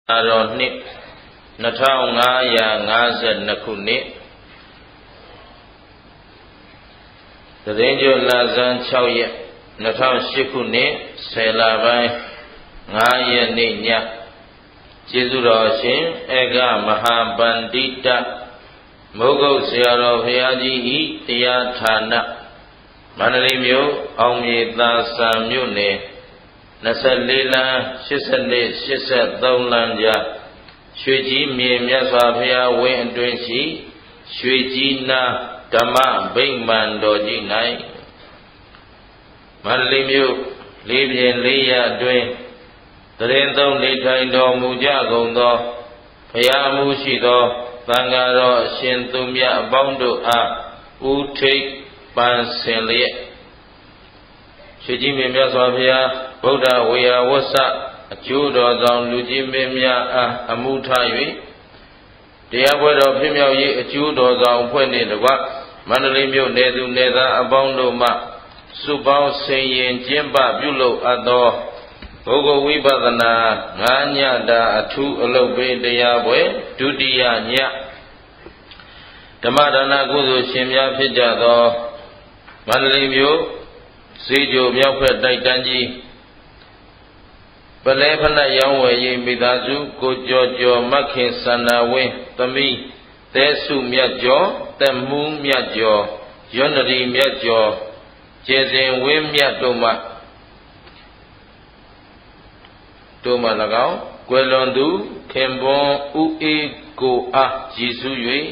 တော်နှစ်2552ခုနှစ်သတိကျလဇန်6ရက်2008ခုနှစ်10လပိုင်း9ရက်နေ့ညကျေးဇူးတော်ရှင်ဧကမဟာပန္တိတမုဂ္ဂုတ်ဆရာတော်ဘုရားကြီးဤတရားဌာနမန္တလေးမြို့အောင်မြေသာစံမြို့နယ်24လမ်း82 83လမ်းကြားရွှေကြီးမြေမြတ်စွာဘုရားဝင်းအတွင်းရှိရွှေကြီးနာဓမ္မဗိမာန်တော်ကြီး၌မန္တလေးမြို့လေးပြင်းလေးရအတွင်းတရင်သုံးနေထိုင်တော်မူကြကုန်သောဘုရားမှုရှိသောသံဃာတော်အရှင်သူမြတ်အပေါင်းတို့အားဥထိပ်ပန်းစင်လျက်ရွှေကြီးမြေမြတ်စွာဘုရားဗုဒ္ဓဝေယဝဆအကျိုးတော်ဆောင်လူကြီးမင်းများအားအမှုထား၍တရားပွဲတော်ဖြစ်မြောက်ရေးအကျိုးတော်ဆောင်အဖွဲ့နှင့်တကွမန္တလေးမြို့နယ်သူနယ်သားအပေါင်းတို့မှစုပေါင်းဆင်ရင်ကျင်းပပြုလုပ်အပ်သောဘုဂဝိပဿနာ9ညတာအထူးအလုပ်ပေးတရားပွဲဒုတိယညဓမ္မဒါနကုသိုလ်ရှင်များဖြစ်ကြသောမန္တလေးမြို့စေကြိုမြောက်ဖက်တိုက်တန်းကြီးပလဲဖနက်ရောင်းဝယ်ရေးမိသားစုကိုကျော်ကျော်မခင်စန္ဒာဝင်းသမီးသဲစုမြတ်ကျော်တက်မှုမြတ်ကျော်ရွဏရီမြတ်ကျော်ကျေစင်ဝင်းမြတ်တို့မှ၎င်းကွယ်လွန်သူခင်ပွန်ဦးအေးကိုအားရည်စူး၍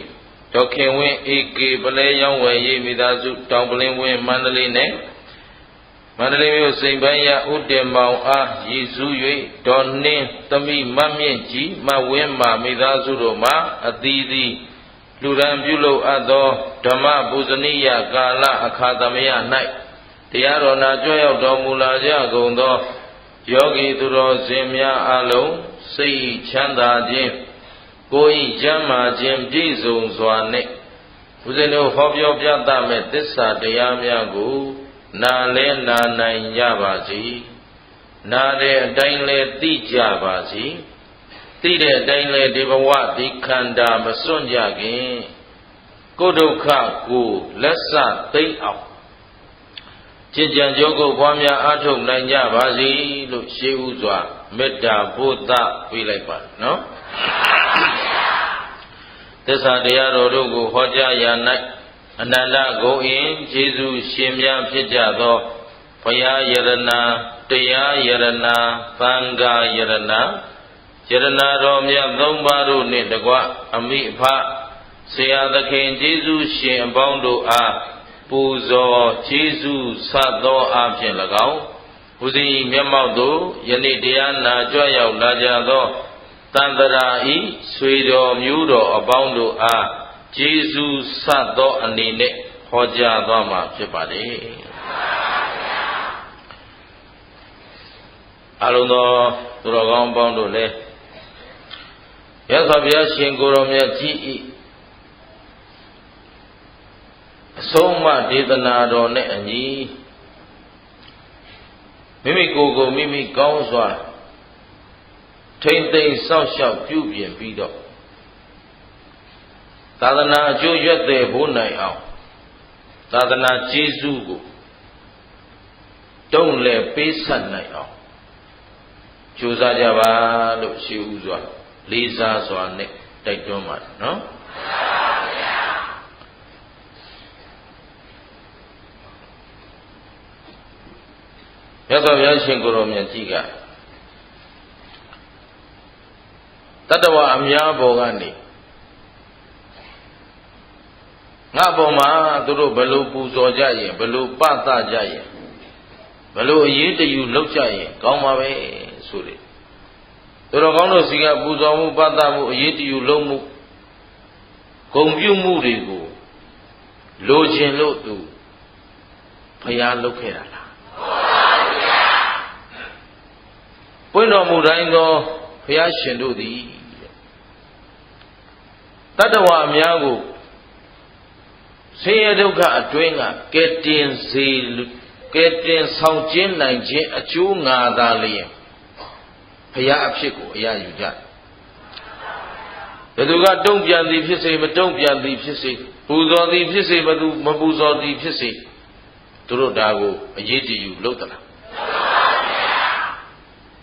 ဒေါခင်ဝင်းအေကေပလဲရောင်းဝယ်ရေးမိသားစုတောင်ပလင်းဝင်းမန္တလေးနဲ့မန္တလေးမြို့စိန်ပန်းရဥတင်မောင်အားရည်စူး၍ဒေါ်နှင်းသမီးမမြင့်ကြီးမဝင်းမာမိသားစုတို့မှအသီးသီးလူရန်ပြုလုပ်အပ်သောဓမ္မပူဇနိယကာလအခါသမယ၌တရားတော်နာကြွရောက်တော်မူလာကြကုန်သောယောဂီသူတော်စင်များအလုံးစိတ်ချမ်းသာခြင်းကိုယ်ဤကျမ်းမာခြင်းပြည့်စုံစွာနှင့်ဦးဇင်းတို့ဟောပြောပြသမဲ့သစ္စာတရားများကိုနာလဲနာနိုင်ကြပါစေနာတဲ့အတိုင်းလဲသိကြပါစေသိတဲ့အတိုင်းလဲဒီဘဝဒီခန္ဓာမစွန့်ကြခင်ကိုယ်ဒုက္ခကိုလက်စသိမ့်အောင်ကျင့်ကြံကြိုးကိုပွားများအားထုတ်နိုင်ကြပါစေလို့ရှေးဥစွာမေတ္တာပို့သပေးလိုက်ပါနော်သစ္စာတရားတော်တို့ကိုဟောကြားရ၌အနန္တဂုဏ်အင်းကျေးဇူးရှင်များဖြစ်ကြသောဘုရားယရဏတရားယရဏသံဃာယရဏယရဏတော်မြတ်သုံးပါးတို့နှင့်တကွအမိအဖဆရာသခင်ကျေးဇူးရှင်အပေါင်းတို့အားပူဇော်ကျေးဇူးဆပ်သောအဖြစ်၎င်းဦးဇင်းမျက်မှောက်သို့ယနေ့တရားနာကြွရောက်လာကြသောတန်တရာဤဆွေတော်မျိုးတော်အပေါင်းတို့အားကျေးဇူးဆပ်သောအနေနဲ့ဟောကြားသွားမှာဖြစ်ပါတယ်အလုံးသောသူတော်ကောင်းပေါင်းတို့လည်းရသော်ဘုရားရှင်ကိုယ်တော်မြတ်ကြီးဤအဆုံးအမဒေသနာတော်နဲ့အညီမိမိကိုယ်ကိုမိမိကောင်းစွာထိမ့်သိမ်းစောင့်ရှောက်ပြုပြင်ပြီးတော့သာသနာအကျိုးရွတ်တဲ့ဘိုးနိုင်အောင်သာသနာကျေးဇူးကိုတုံးလဲပေးဆက်နိုင်အောင်ကြိုးစားကြပါလို့ရှေးဥစွာလေးစားစွာနဲ့တိုက်တွန်းပါတယ်နော်ရသော်ဘုရားရှင်ကိုယ်တော်မြတ်ကြီးကတတ္တဝအများပေါ်ကနေငါပေါ်မှာသူတို့ဘယ်လိုပူဇော်ကြရင်ဘယ်လိုပသကြရင်ဘယ်လိုအရေးတယူလုပ်ကြရင်ကောင်းပါပဲဆိုတယ်သူတော်ကောင်းတို့စီကပူဇော်မှုပသမှုအရေးတယူလုပ်မှုဂုဏ်ပြုမှုတွေကိုလိုချင်လို့သူဘုရားလုပ်ခဲ့တာလားပွင့်တော်မူတိုင်းသောဘုရားရှင်တို့သည်တတ္တဝအများကိုဆင်းရဲဒုက္ခအတွင်းကကဲတင်ဆောင်ကျင်းနိုင်ခြင်းအကျိုးငါသာလျင်ဘုရားအဖြစ်ကိုအရယူကြ ဘယ်သူကတုံ့ပြန်သည်ဖြစ်စေမတုံ့ပြန်သည်ဖြစ်စေပူဇော်သည်ဖြစ်စေဘယ်သူမပူဇော်သည်ဖြစ်စေသူတို့ဒါကိုအရေးတယူလုပ်သလား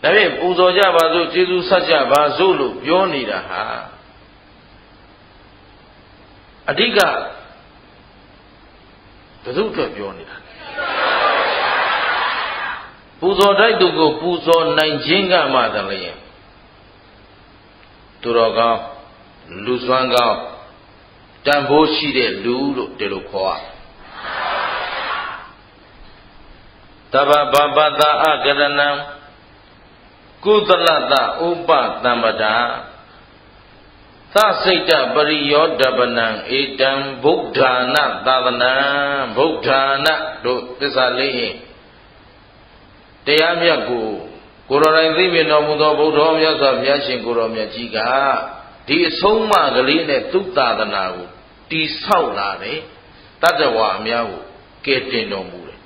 ဒါဖြင့်ပူဇော်ကြပါစို့ကျေးဇူးဆက်ကြပါစို့လို့ပြောနေတာဟာအဓိကဘယ်သူအတွက်ပြောနေတာပူဇော်တိုက်သူကိုပူဇော်နိုင်ခြင်းကမှတည်းသူတော်ကောင်းလူစွမ်းကောင်းတန်ဖိုးရှိတဲ့လူလို့ဒီလိုခေါ်ရတဗ္ဗဗပ္ပတအကရဏံကုသလတဥပတမ္ပတာသစိတ်တပရိယောဓပနံဧတံဗုဒ္ဓါနသာသနံဗုဒ္ဓါနတို့သစ္စာလေးရင်တရားမြတ်ကိုကိုယ်တော်တိုင်သိမြင်တော်မူသောဗုဒ္ဓမြတ်စွာဘုရားရှင်ကိုယ်တော်မြတ်ကြီးကဒီအဆုံးအမကလေးနဲ့သုသာသနာကိုတိဆောက်လာတယ်တတ္တဝါအများကိုကဲတင်တော်မူတယ်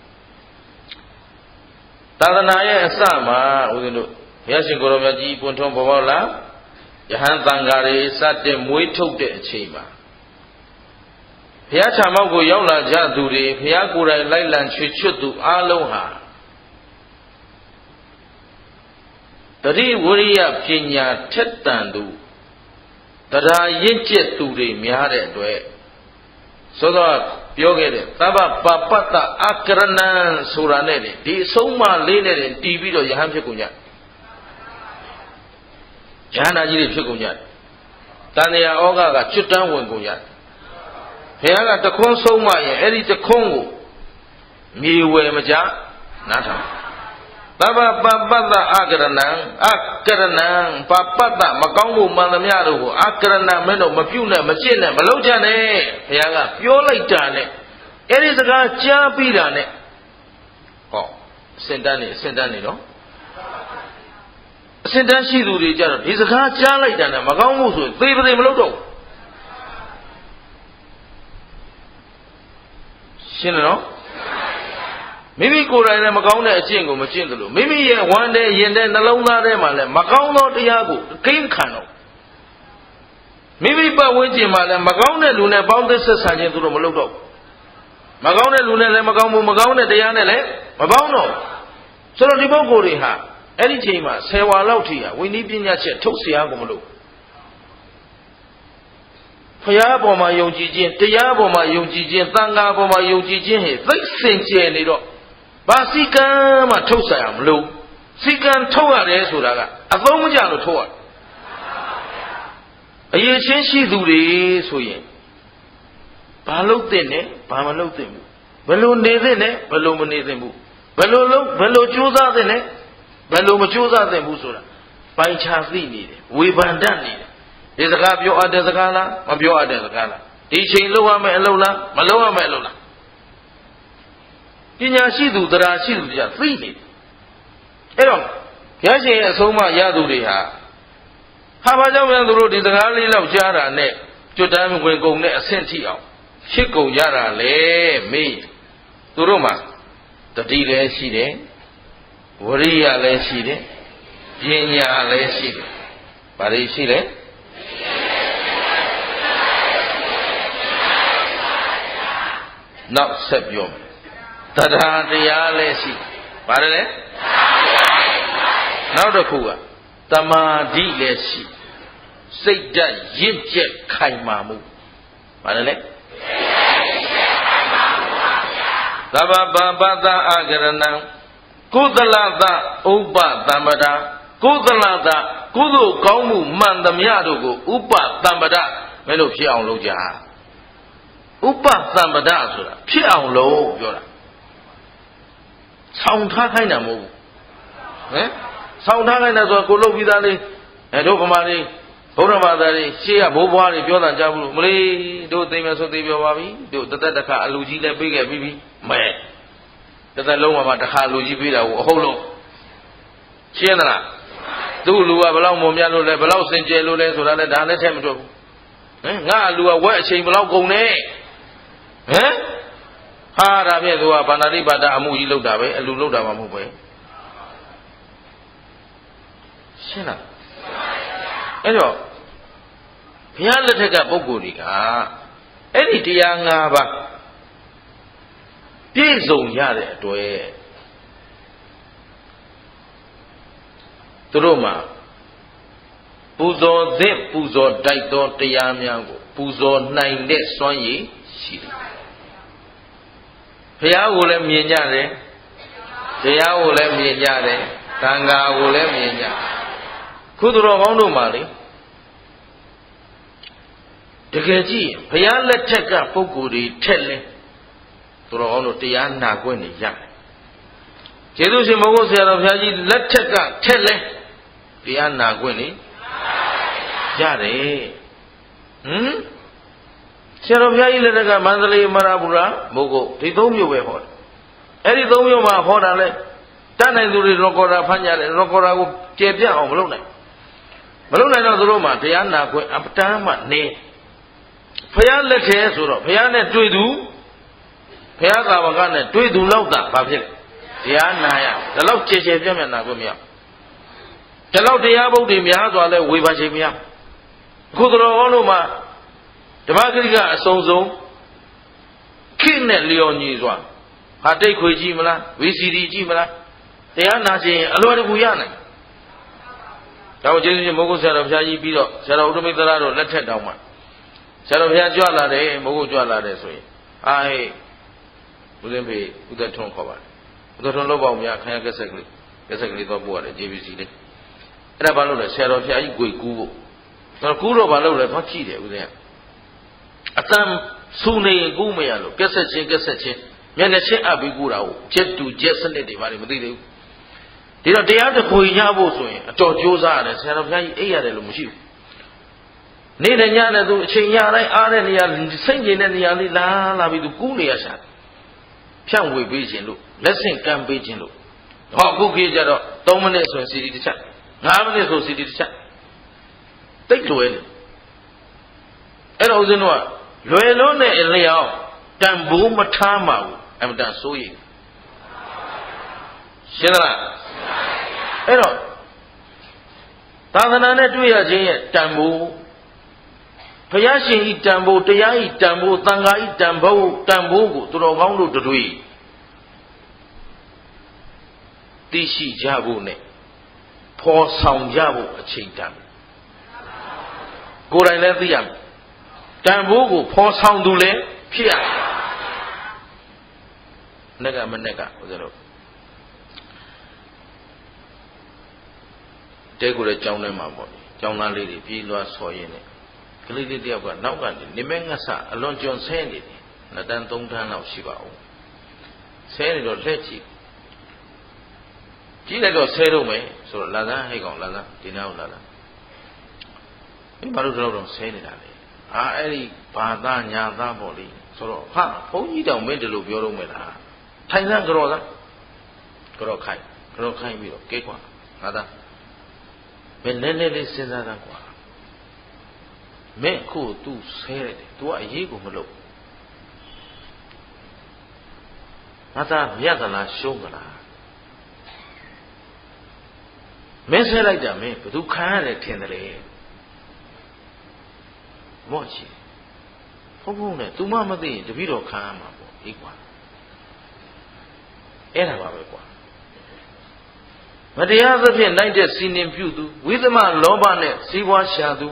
သာသနာရဲ့အစမှာဦးဇင်းတို့ဘုရားရှင်ကိုယ်တော်မြတ်ကြီးပွင့်ထွန်းပေါ်ပေါက်လာယဟန်သံဃာတွေစတဲ့မွေးထုတ်တဲ့အချိန်မှာဘုရားခြံမောက်ကိုရောက်လာကြသူတွေဘုရားကိုယ်တိုင်လိုက်လံချွေချွတ်သူအားလုံးဟာတတိဝရိယပညာထက်တန်သူတရားရင့်ကျက်သူတွေများတဲ့အတွက်သောသောပြောခဲ့တဲ့သဗ္ဗပပတ္တအကရဏံဆိုတာနဲ့ဒီအဆုံးအမလေးနဲ့တီးပြီးတော့ယဟန်ဖြစ်ကုန်ကြယဟန္တာကြီးတွေဖြစ်ကုန်ကြတန်တရာဩဃကကျွတ်တန်းဝင်ကုန်ကြဘုရားကတခွန်းဆုံးမရင်အဲ့ဒီတခွန်းကိုမြေဝယ်မကြနားထောင်သဗ္ဗပပတ္တအကရဏံပပတ္တမကောင်းမှုမှန်သမျှတို့ကိုအကရဏမင်းတို့မပြုနဲ့မကျင့်နဲ့မလုပ်ကြနဲ့ဘုရားကပြောလိုက်တာနဲ့အဲ့ဒီစကားကြားပြီးတာနဲ့ဟောအစင်တန်းနေတော့အစင်တန်းရှိသူတွေကြတော့ဒီစကားကြားလိုက်တာနဲ့မကောင်းမှုဆိုသေပသေမလုပ်တော့ရှင်းနော်မိမိကိုယ်တိုင်လည်းမကောင်းတဲ့အကျင့်ကိုမကျင့်သလိုမိမိရဲ့ဝမ်းထဲရင်ထဲနှလုံးသားထဲမှာလည်းမကောင်းသောတရားကိုကိန်းခံတော့မိမိပတ်ဝန်းကျင်မှာလည်းမကောင်းတဲ့လူနဲ့ပေါင်းသစ်ဆက်ဆံခြင်းသူတို့မလုပ်တော့မကောင်းတဲ့လူနဲ့လည်းမကောင်းဘူးမကောင်းတဲ့တရားနဲ့လည်းမပေါင်းတော့ဆိုတော့ဒီပုဂ္ဂိုလ်တွေဟာအဲ့ဒီချိန်မှာ10ဝါလောက်ထိဟာဝိနည်းပညာချက်ထုတ်เสียကိုမလုပ်ဘုရားပေါ်မှာယုံကြည်ခြင်းတရားပေါ်မှာယုံကြည်ခြင်းသံဃာပေါ်မှာယုံကြည်ခြင်းဟဲ့သိစင်ကြယ်နေတော့ဘာစီကံမှထုတ်ဆိုင်အောင်မလို့စီကံထုတ်ရတယ်ဆိုတာကအသုံးမကျလို့ထုတ်ရအရေးချင်းရှိသူတွေဆိုရင်ဘာလုပ်တဲ့နဲ့ဘာမလုပ်တဲ့ဘူးဘယ်လိုနေတဲ့နဲ့ဘယ်လိုမနေတဲ့ဘူးဘယ်လိုလုပ်ဘယ်လိုကြိုးစားတဲ့နဲ့ဘယ်လိုမကြိုးစားတဲ့ဘူးဆိုတာပိုင်းခြားသိနေတယ်ဝေဖန်တတ်နေတယ်ဒီစကားပြောအပ်တဲ့စကားလားမပြောအပ်တဲ့စကားလားဒီချိန်လုပ်ရမယ့်အလုပ်လားမလုပ်ရမယ့်အလုပ်လားပညာရှိသူတရားရှိသူတွေကသိနေတယ်အဲ့တော့ဘုရားရှင်ရဲ့အဆုံးအမရသူတွေဟာဘာကြောင့်များသူတို့ဒီစကားလေးလောက်ကြားတာနဲ့ကျွတ်တန်းဝင်ကုန်တဲ့အဆင့်ထိအောင်ဖြစ်ကုန်ရတာလေမေးသူတို့မှာတတိလည်းရှိတယ်ဝရိယလည်းရှိတယ်ပညာလည်းရှိတယ်ဘာတွေရှိလဲနောက်ဆက်ပြောမယ်တရားတရားလည်းရှိပါတယ်လေနောက်တစ်ခုကတမာတိလည်းရှိစိတ်ဓာတ်ရင့်ကျက်ခိုင်မာမှုပါတယ်လေသဗ္ဗပပတ္တအကရဏံကုသလတဥပတမ္ပတာကုသလတကုသိုလ်ကောင်းမှုမှန်သမျှတို့ကိုဥပတမ္ပတာမင်းတို့ဖြစ်အောင်လုပ်ကြဥပတမ္ပတာဆိုတာဖြစ်အောင်လုပ်ပြောတာဆောင်းထားခိုင်းတာမဟုတ်ဘူးဟမ်ဆောင်းထားခိုင်းတာဆိုကိုလုပ်ပြီးသားလေးတို့ဗမာတွေဗုဒ္ဓဘာသာတွေရှေ့ကဘိုးဘွားတွေပြောတာကြားဘူးလို့မလေးတို့သိမယ်ဆိုသိပြောပါပြီတို့တသက်တစ်ခါအလူကြီးလည်းပေးခဲ့ပြီးပြီမဲတသက်လုံးမှာတစ်ခါအလူကြီးပေးတာကိုအဟုတ်လုံးရှင်းသလားသူ့လူကဘယ်လောက်မုံမြတ်လို့လဲဘယ်လောက်စင်ကြယ်လို့လဲဆိုတာလည်းဒါနဲ့ထည့်မတွက်ဘူးဟမ်ငါအလူကဝက်အချိန်ဘယ်လောက်ကုန်နေဟမ်ဟာဒါဖြင့်သူကဗန္ဒာတိပါဒအမှုကြီးလုပ်တာပဲအလူလုပ်တာမှမဟုတ်ပဲရှင်းလားအဲ့တော့ ဘုရားလက်ထက်ကပုဂ္ဂိုလ်တွေကအဲ့ဒီတရား၅ပါးပြည့်စုံရတဲ့အတွက်သူတို့မှာပူဇော်သင့်ပူဇော်တိုက်သောတရားများကိုပူဇော်နိုင်တဲ့စွမ်းရည်ရှိတယ်ဘုရားကိုလည်းမြင်ကြတယ်တရားကိုလည်းမြင်ကြတယ်သံဃာကိုလည်းမြင်ကြခုသူတော်ကောင်းတို့မှာလေတကယ်ကြည့်ဘုရားလက်ထက်ကပုဂ္ဂိုလ်တွေထက်လဲသူတော်ကောင်းတို့တရားနာခွင့်နေရတယ်ကျေးဇူးရှင်မဟုတ်ဆရာတော်ဘုရားကြီးလက်ထက်ကထက်လဲတရားနာခွင့်နေရတယ်ဆရာတော်ဘုရားကြီးလက်ထက်ကမန္တလေးမရပူရမိုးကုတ်ဒီ၃မြို့ပဲဟောတယ်အဲ့ဒီ၃မြို့မှာဟောတာလဲတတ်နိုင်သူတွေရောကော်တာဖမ်းကြတယ်ရောကော်တာကိုကျေပြတ်အောင်မလုပ်နိုင်တော့သူတို့မှတရားနာခွင့်အပတန်းမှနေဘုရားလက်ထဲဆိုတော့ဘုရားနဲ့တွေ့သူဘုရားကာဝကနဲ့တွေ့သူလောက်တာဘာဖြစ်လဲတရားနာရဒါလောက်ခြေပြတ်နာခွင့်မရဒါလောက်တရားဘုဒ္ဓများစွာလဲဝေဖန်ချိန်မရအခုတော်ကောင်းတို့မှာဓမ္မဂရိကအစုံဆုံးခိနဲ့လျော်ညီစွာဟာတိတ်ခွေကြည့်မလား VCD ကြည့်မလားတရားနာခြင်းအလွယ်တကူရနိုင်ဒါကိုကျေးဇူးရှင်မိုးကုတ်ဆရာတော်ဘုရားကြီးပြီးတော့ဆရာတော်ဥဒ္ဓမိတ်သရတို့လက်ထက်တောင်မှဆရာတော်ဘုရားကြွလာတယ်မိုးကုတ်ကြွလာတယ်ဆိုရင်ဟေးဦးဇင်းဖေဥဒ္ဒထွန်းခေါ်ပါတယ်ဥဒ္ဒထွန်းလောက်ပေါ့များခရကက်ဆက်ကလေးတော့ပို့ရတယ် JVC လေးအဲ့ဒါဘာလို့လဲဆရာတော်ဘုရားကြီးကိုကူးဖို့တော့ကူးတော့ဘာလို့လဲသွားကြည့်တယ်ဦးဇင်းကအတန်ဆူနေကူးမရလို့ကက်ဆက်ချင်းမျက်နှာချင်းအပ်ပြီးကူးတာကိုချက်တူချက်စနစ်တွေဘာတွေမသိသေးဘူးဒီတော့တရားတစ်ခွေရဖို့ဆိုရင်အတော်ကြိုးစားရတယ်ဆရာတော်ဘုရားကြီးအိပ်ရတယ်လို့မရှိဘူးနေ့ညနဲ့သူအချိန်ရတိုင်းအားတဲ့နေရာစိတ်ငြိမ်တဲ့နေရာလေးလာပြီးသူကူးနေရရှာဖြန့်ဝေပေးခြင်းလို့လက်ဆင့်ကမ်းပေးခြင်းလို့ဟောအခုခေတ်ကျတော့3မိနစ်ဆိုရင် CD တစ်ချက်5မိနစ်ဆို CD တစ်ချက်တိတ်လွယ်လေအဲ့တော့ဦးဇင်းတို့ကလွယ်လုံးနဲ့အလျောက်တန်ဖိုးမထားမှာဘူးအမှန်တန်စိုးရိမ်ရှင်းလားအဲ့တော့သာသနာနဲ့တွေ့ရခြင်းရဲ့တန်ဖိုးဘုရားရှင်ဤတန်ဖိုးတရားဤတန်ဖိုးသံဃာဤတန်ဖိုးကိုသူတော်ကောင်းတို့တွေသိရှိကြဖို့နဲ့ဖော်ဆောင်ကြဖို့အချိန်တန်ကိုယ်တိုင်လည်းသိရမယ်တန်ဖိုးကိုဖော်ဆောင်သူလည်းဖြစ်ရတယ်။နဲ့ကမနဲ့ကဦးဇင်းတို့တဲကိုလည်းကြောင်းထဲမှာပေါ့ကြောင်းသားလေးတွေပြေးလွှားဆော်ရင်းနဲ့ကလေးလေးတယောက်ကနောက်ကနေနေမဲငှက်ဆအလွန်ကျွံဆဲနေတယ်။နှစ်တန်းသုံးတန်းလောက်ရှိပါဦး။ဆဲနေတော့လက်ကြည့်လိုက်တော့ဆဲတော့မယ်ဆိုတော့လာသားဟဲ့ကောင်လာသားဒီနားကိုလာသားဒီဘာလို့တော့ဆဲနေတာလဲအဲ့ဒီဘာသာညာသားပေါ့လေဆိုတော့ဟာဘုန်းကြီးတောင်မင်းဒီလိုပြောတော့မယ်လားထိုင်စမ်းကြော်သားကြော်ခိုင်းပြီးတော့ကဲကွာငါသားမင်းနည်းနည်းလေးစဉ်းစားသားကွာမင်းခုသူဆဲရတယ် तू ကအရေးကိုမလုပ်ငါသားမြတ်သလားရှုံးမလားမင်းဆဲလိုက်တာမင်းဘယ်သူခံရတယ်ထင်တယ်လေမော့ချီဖုံနဲ့ तू မသိရင်တပည့်တော်ခံရမှာပေါ့အေးကွာအဲ့ဒါပါပဲကွာမတရားသဖြင့်လိုက်တဲ့စီနင်ပြုသူဝိသမလောဘနဲ့စီးပွားရှာသူ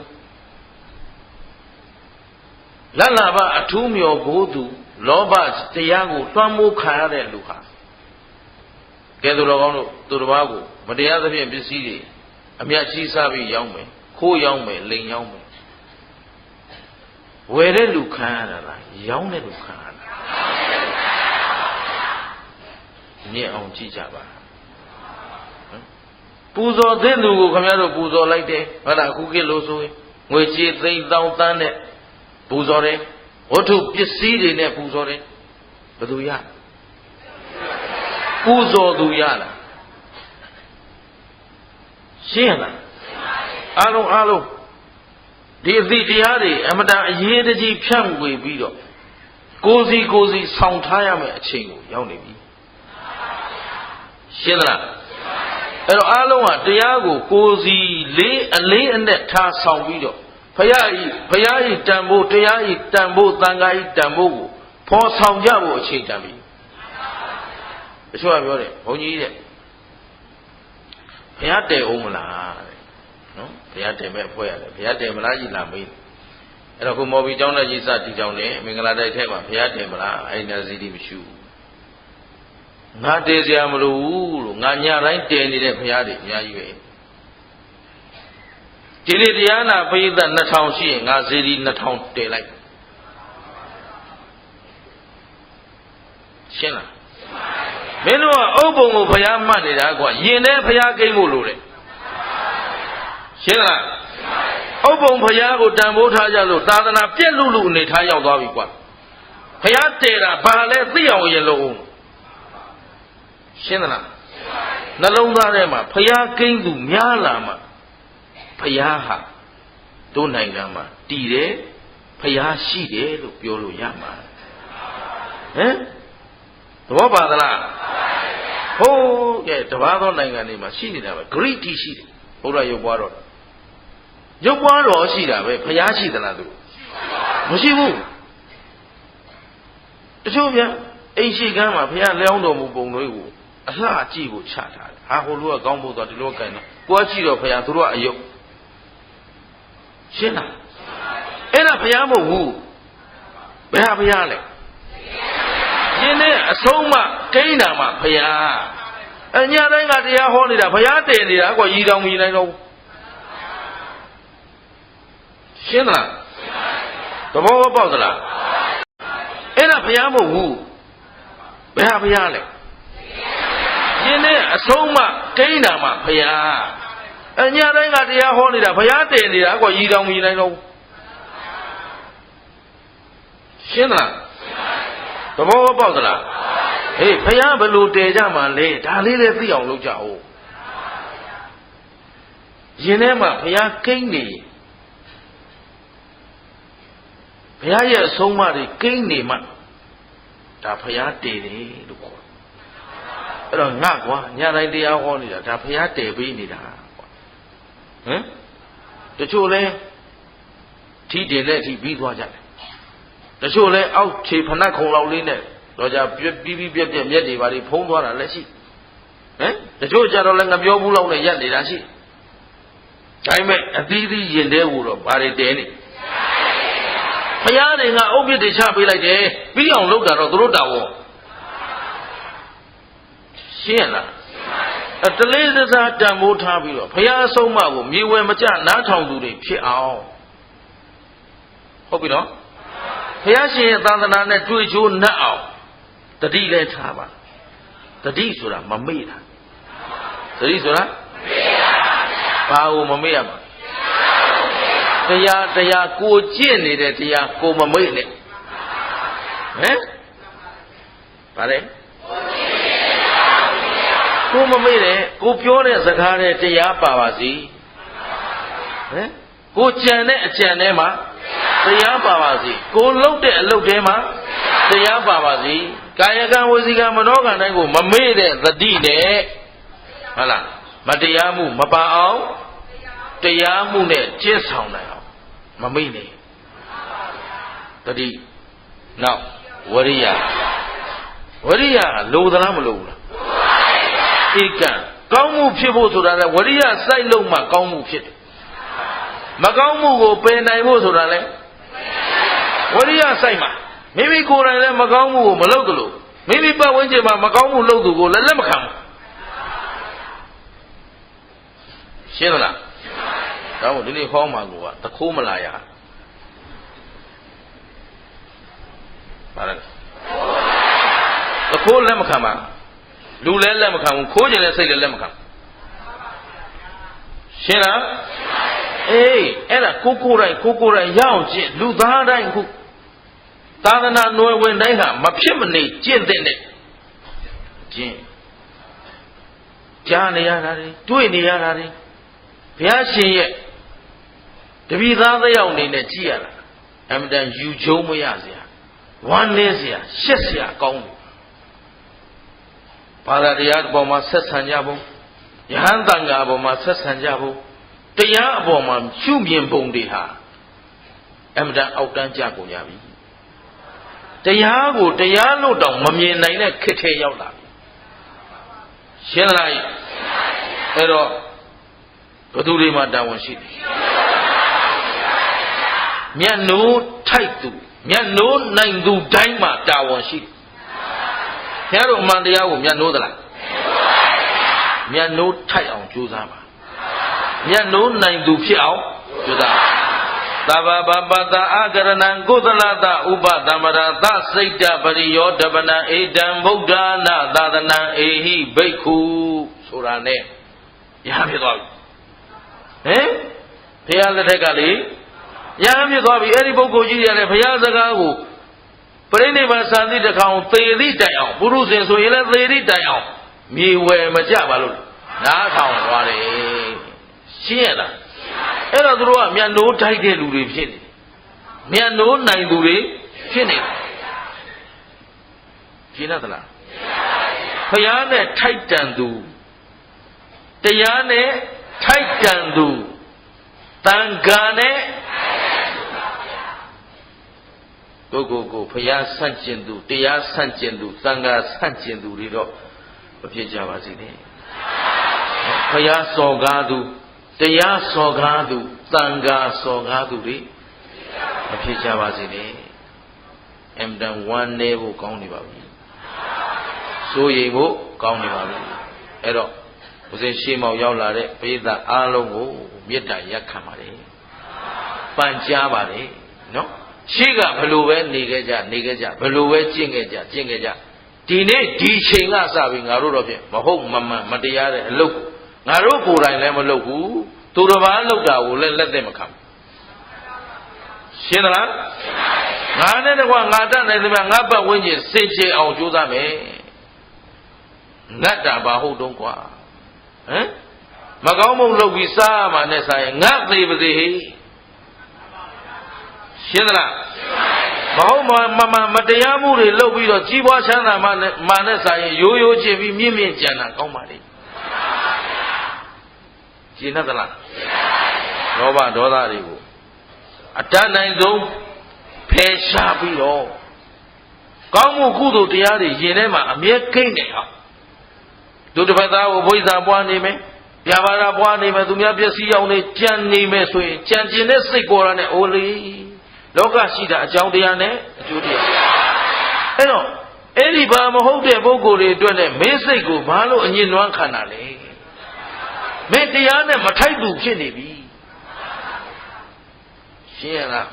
လတ်လာဘအထူးမြော်ဘိုးသူလောဘတရားကိုလွှမ်းမိုးခံရတဲ့လူဟာကဲသူတော်ကောင်းတို့သူတစ်ပါးကိုမတရားသဖြင့်ပစ္စည်းတွေအမြတ်ရှိစားပြီးရောင်းမယ်ခိုးရောင်းမယ်လိန်ရောင်းမယ်ဝယ်တဲ့လူခံရတာလားရောင်းတဲ့လူခံရတာမြင်အောင်ကြည့်ကြပါပူဇော်တဲ့လူကိုခင်ဗျားတို့ပူဇော်လိုက်တယ်ဟုတ်လားအခုခေတ်လို့ဆိုရင်ငွေကြေးသိန်းတောင်းတန်းနဲ့ပူဇော်တယ်ဝတ္ထုပစ္စည်းတွေနဲ့ပူဇော်တယ်ဘယ်သူရပူဇော်သူရလားရှင်းလားအားလုံးဒီအသည့်တရားတွေအမတန်အရေးတကြီးဖြန့်ဝေပြီးတော့ကိုယ်စီဆောင်ထားရမယ့်အချိန်ကိုရောက်နေပြီရှင်းလားအဲ့တော့အားလုံးကတရားကိုကိုယ်စီလေးအလေးအနက်ထားဆောင်ပြီးတော့ဘ ဤတန်ဖို့တရားဤတန်ဖို့သံဃာဤတန်ဖို့ကိုဖော်ဆောင်ကြဖို့အချိန်တန်ပြီတချို့ကပြောတယ်ဘုန်းကြီးတဲ့ဘုရားတည်အောင်မလားတဲ့နော်ဘုရားတည်မဲ့အဖွဲ့ရတယ်ဘုရားတည်မလားကြီးလာမေးအဲ့တော့ခုမော်ဘီကျောင်းတဲ့ကြီးစတီကျောင်းနဲ့မင်္ဂလာတိုက်ထဲမှာဘုရားတည်မလားအဲ့နာစီတီမရှိဘူးငါတည်စရာမလိုဘူးလို့ငါညတိုင်းတည်နေတဲ့ဘုရားတွေအများကြီးပဲဒီနေ့တရားနာပရိသတ်2000ရှိရင်ငါဇေဒီ2000တည်လိုက်ရှင်းလားမင်းတို့ကဥပ္ပုံကိုဘုရားမှတ်နေတာကွာယင်တဲ့ဘုရားကိန်းဖို့လိုတယ်ရှင်းလားဥပ္ပုံဘုရားကိုတန်ဖိုးထားကြလို့သာသနာပြည့်လူအနေထားရောက်သွားပြီကွာဘုရားတည်တာဘာလဲသိအောင်ရင်လို့ရှင်းသလားနှလုံးသားထဲမှာဘုရားကိန်းသူများလာမှဘုရားဟာတို့နိုင်ငံမှာတည်တယ်ဘုရားရှိတယ်လို့ပြောလို့ရမှာဟမ်သဘောပါသလားဟုတ်ကဲ့တပါးသောနိုင်ငံတွေမှာရှိနေတာပဲဂရိတိရှိတယ်ဘုရားရုပ်ပွားတော်ရုပ်ပွားတော်ရှိတာပဲဘုရားရှိသလားသူမရှိဘူးတချို့ဗျအိမ်ရှိကမ်းမှာဘုရားလျောင်းတော်မူပုံတွေကိုအလှကြည့်ဖို့ချထားတယ်ဟာဟိုလူကကောင်းဖို့တော့ဒီလိုကံတော့ကိုယ်ကြည့်တော့ဘုရားသူတို့ကအယုတ်ရှင်းလားအဲ့ဒါဘုရားမဟုတ်ဘူးဘယ်ဟာဘုရားလဲရှင်းတဲ့အဆုံးမကိန်းတာမှဘုရားအညာတိုင်းကတရားဟောနေတာဘုရားတည်နေတာကွာရည်တော်မူနိုင်တော့ရှင်းလားသဘောပေါက်သလားအဲ့ဒါဘုရားမဟုတ်ဘူးဘယ်ဟာဘုရားလဲရှင်းတဲ့အဆုံးမကိန်းတာမှဘုရားအညာတိုင်းကတရားဟောနေတာဘုရားတည်နေတာကွာရည်တော်မူနိုင်တော့ရှင်းလားသဘောပေါက်သလားဟေးဘုရားဘယ်လိုတည်ကြမှာလဲဒါလေးလည်းသိအောင်လုပ်ကြအောင်ရင်ထဲမှာဘုရားကိန်းနေဘုရားရဲ့အဆုံးအမတွေကိန်းနေမှဒါဘုရားတည်တယ်လို့ခေါ်အဲ့တော့ငါကွာညတိုင်းတရားဟောနေတာဒါဘုရားတည်ပေးနေတာကွာဟမ်တချို့လဲထီးတယ်လက်ထီးပြီးသွားကြတယ်တချို့လဲအောက်ခြေဖနက်ခုံလောက်လေးနဲ့တော့ကြပြီးပြက်မျက်တွေပါလိဖုံးသွားတာလည်းရှိဟမ်တချို့ကြတော့လည်းငပြောဘူးလောက်နဲ့ရက်နေတာရှိဒါပေမဲ့အသီးသီးရင်တဲကိုတော့ဘာတွေတဲနေဘုရားတွေကအုတ်ပြစ်တွေချပေးလိုက်တယ်ပြီးအောင်လုပ်တာတော့သူတို့တာဝန်ရှင်းလားတလေးစစားတန်ဖိုးထားပြီးတော့ဘုရားအဆုံးအမကိုမြေဝယ်မကြနားထောင်သူတွေဖြစ်အောင်ဟုတ်ပြီနော်ဘုရားရှင်ရဲ့သာသနာနဲ့တွေ့ချိုးနှက်အောင်တတိလည်းထားပါတတိဆိုတာမမေ့တာတတိဆိုတာဘာကိုမမေ့ရမှာတရားကိုကျင့်နေတဲ့တရားကိုမမေ့နဲ့ဟမ်ဗါလဲကိုမမေ့နဲ့ကိုပြောတဲ့စကားနဲ့တရားပါပါစီဟမ်ကိုကြံတဲ့အကြံထဲမှာတရားပါပါစီကိုလှုပ်တဲ့အလုပ်ထဲမှာတရားပါပါစီကာယကံဝစီကံမနောကံတိုင်းကိုမမေ့တဲ့သတိနဲ့ဟုတ်လားမတရားမှုမပါအောင်တရားမှုနဲ့ကျင့်ဆောင်နိုင်အောင်မမေ့နဲ့သတိနောက်ဝရိယလိုသလားမလိုဘူးလားဧကံကောင်းမှုဖြစ်ဖို့ဆိုတာလဲဝရိယစိုက်လို့မှကောင်းမှုဖြစ်တယ်မကောင်းမှုကိုပယ်နိုင်ဖို့ဆိုတာလဲဝရိယစိုက်မှာမိမိကိုယ်တိုင်လည်းမကောင်းမှုကိုမလုပ်သလိုမိမိပတ်ဝန်းကျင်မှာမကောင်းမှုလုပ်သူကိုလည်းလက်မခံဘူးရှင်းသလားဒါမို့ဒီနေ့ဟောမှာကတခိုးမလာရပါလားတခိုးလက်မခံပါလူလည်းလက်မခံဘူးခိုးကျင်လည်းစိတ်လည်းလက်မခံရှင်းလားအေးအဲ့ဒါကိုကိုယ်တိုင်ရအောင်ကျင့်လူသားတိုင်းခုသာသနာ့နွယ်ဝင်တိုင်းဟာမဖြစ်မနေကျင့်တဲ့ကျင့်ကြားနေရတာတွေတွေ့နေရတာတွေဘုရားရှင်ရဲ့တပည့်သားသယောက်နေနဲ့ကြည့်ရတာအမှန်တန်ယူချုံမရစရာဝမ်းနည်းစရာရှက်စရာကောင်းတယ်ဘာသာတရားအပေါ်မှာဆက်ဆံကြဖို့ယဟန်တန်ဃာအပေါ်မှာဆက်ဆံကြဖို့တရားအပေါ်မှာရှုမြင်ပုံတွေဟာ အမှန်တန်အောက်တန်းကြကုန်ကြပြီတရားကိုတရားလို့တောင်မမြင်နိုင်တဲ့ခက်ထဲရောက်လာပြီရှင်းလားအဲ့တော့ဘသူတွေမှာတာဝန်ရှိတယ်မျက်နှိုးထိုက်သူမျက်နှိုးနိုင်သူတိုင်းမှာတာဝန်ရှိတယ်ဘုရားတို့အမှန်တရားကိုမျက်နှိုးသလားမျက်နှိုးထိုက်အောင်ကြိုးစားပါမျက်နှိုးနိုင်သူဖြစ်အောင်ကြိုးစားသဗ္ဗဗပတအာကရဏံကုသလတဥပသမရသစိတ်တပရိယောတပနံဧတံဗုဒ္ဓနာသာသနံဧဟိဘိက္ခုဆိုတာနဲ့ရဟဖြစ်သွားပြီဘုရားလက်ထက်ကလေရဟဖြစ်သွားပြီအဲ့ဒီပုဂ္ဂိုလ်ကြီးတွေကလည်းဘုရားစကားကိုပရိနိဗ္ဗာန်စံသည့်တစ်ခေါင်သေသည့်တိုင်အောင်ပုရုဇဉ်ဆိုရင်လည်းသေသည့်တိုင်အောင်မြေဝယ်မကြပါလို့နားထောင်သွားတယ်ရှင်းရလားအဲ့တော့သူတို့ကမျက်နှိုးထိုက်တဲ့လူတွေဖြစ်နေတယ်မျက်နှိုးနိုင်သူတွေဖြစ်နေတယ်ရှင်းသလားဘုရားနဲ့ထိုက်တန်သူတရားနဲ့ထိုက်တန်သူတန်ခါနဲ့ကိုဘုရားဆန့်ကျင်သူတရားဆန့်ကျင်သူသံဃာဆန့်ကျင်သူတွေတော့မဖြစ်ကြပါစေနဲ့ဘုရားစော်ကားသူတရားစော်ကားသူသံဃာစော်ကားသူတွေမဖြစ်ကြပါစေနဲ့အမ်တန်ဝမ်းနေဖို့ကောင်းနေပါပြီစိုးရိမ်ဖို့ကောင်းနေပါပြီအဲ့တော့ဦးဇင်းရှေးမောက်ရောက်လာတဲ့ပရိသတ်အားလုံးကိုမေတ္တာရပ်ခံပါတယ်ပန်ကြားပါတယ်နော်ရှေးကဘလို့ပဲနေခဲ့ကြဘလို့ပဲကျင့်ခဲ့ကြဒီနေ့ဒီချိန်ကစပြီးငါတို့တော့ဖြင့်မဟုတ်မမှန်မတရားတဲ့အလုပ်ကိုငါတို့ကိုယ်တိုင်လည်းမလုပ်ဘူးသူတစ်ပါးလုပ်တာကိုလည်းလက်သက်မခံဘူးရှင်းသလားငါနဲ့တကွာငါတတ်နိုင်သမျှငါပတ်ဝန်းကျင်စင်ကြယ်အောင်ကြိုးစားမယ်ငတ်တာဘာဟုတ်တော့ကွာမကောင်းမှုလုပ်ပြီးစားမှနဲ့စားရင်ငတ်သေးပါသေးဟိရှင်းသလားမဟုတ်မတရားမှုတွေလုပ်ပြီးတော့ကြီးပွားချမ်းသာမှနဲ့စားရင်ရိုးချင်းပြီးမြင့်ကြံတာကောင်းပါလေရှင်းသလားလောဘဒေါသတွေကိုအတတ်နိုင်ဆုံးဖယ်ရှားပြီးတော့ကောင်းမှုကုသိုလ်တရားတွေရင်ထဲမှာအမြဲကိန်းနေအောင်သူတစ်ဖက်သားကိုဘိဇာပွားနေမယ်ပြပါရပွားနေမယ်သူများပျက်စီးအောင်နေကြံနေမယ်ဆိုရင်ကြံကျင်တဲ့စိတ်ပေါ်တာနဲ့အိုးလေးလောကရှိတာအကြောင်းတရားနဲ့အကျိုးတရားအဲ့တော့အဲ့ဒီဘာမဟုတ်တဲ့ပုဂ္ဂိုလ်တွေအတွက်နဲ့မင်းစိတ်ကိုဘာလို့အညစ်နွမ်းခံတာလဲမင်းတရားနဲ့မထိုက်သူဖြစ်နေပြီရှင်းရလား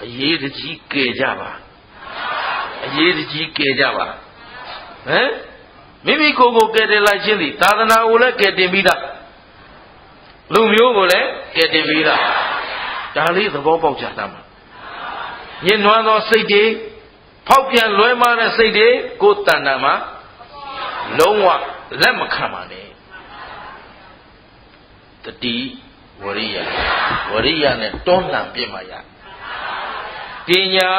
အရေးတကြီးကဲကြပါမိမိကိုယ်ကိုကယ်တင်လိုက်ခြင်းသည်သာသနာကိုလည်းကယ်တင်ပြီးသားလူမျိုးကိုလည်းကယ်တင်ပြီးသားဒါလေးသဘောပေါက်ကြတာမှာညှဉ်းနှွမ်းသောစိတ်တွေဖောက်ပြန်လွဲမှားတဲ့စိတ်တွေကိုယ်တဏ္ဍာမှာလုံးဝလက်မခံပါနဲ့တတိဝရိယနဲ့တွန်းလှန်ပြစ်မှရပညာ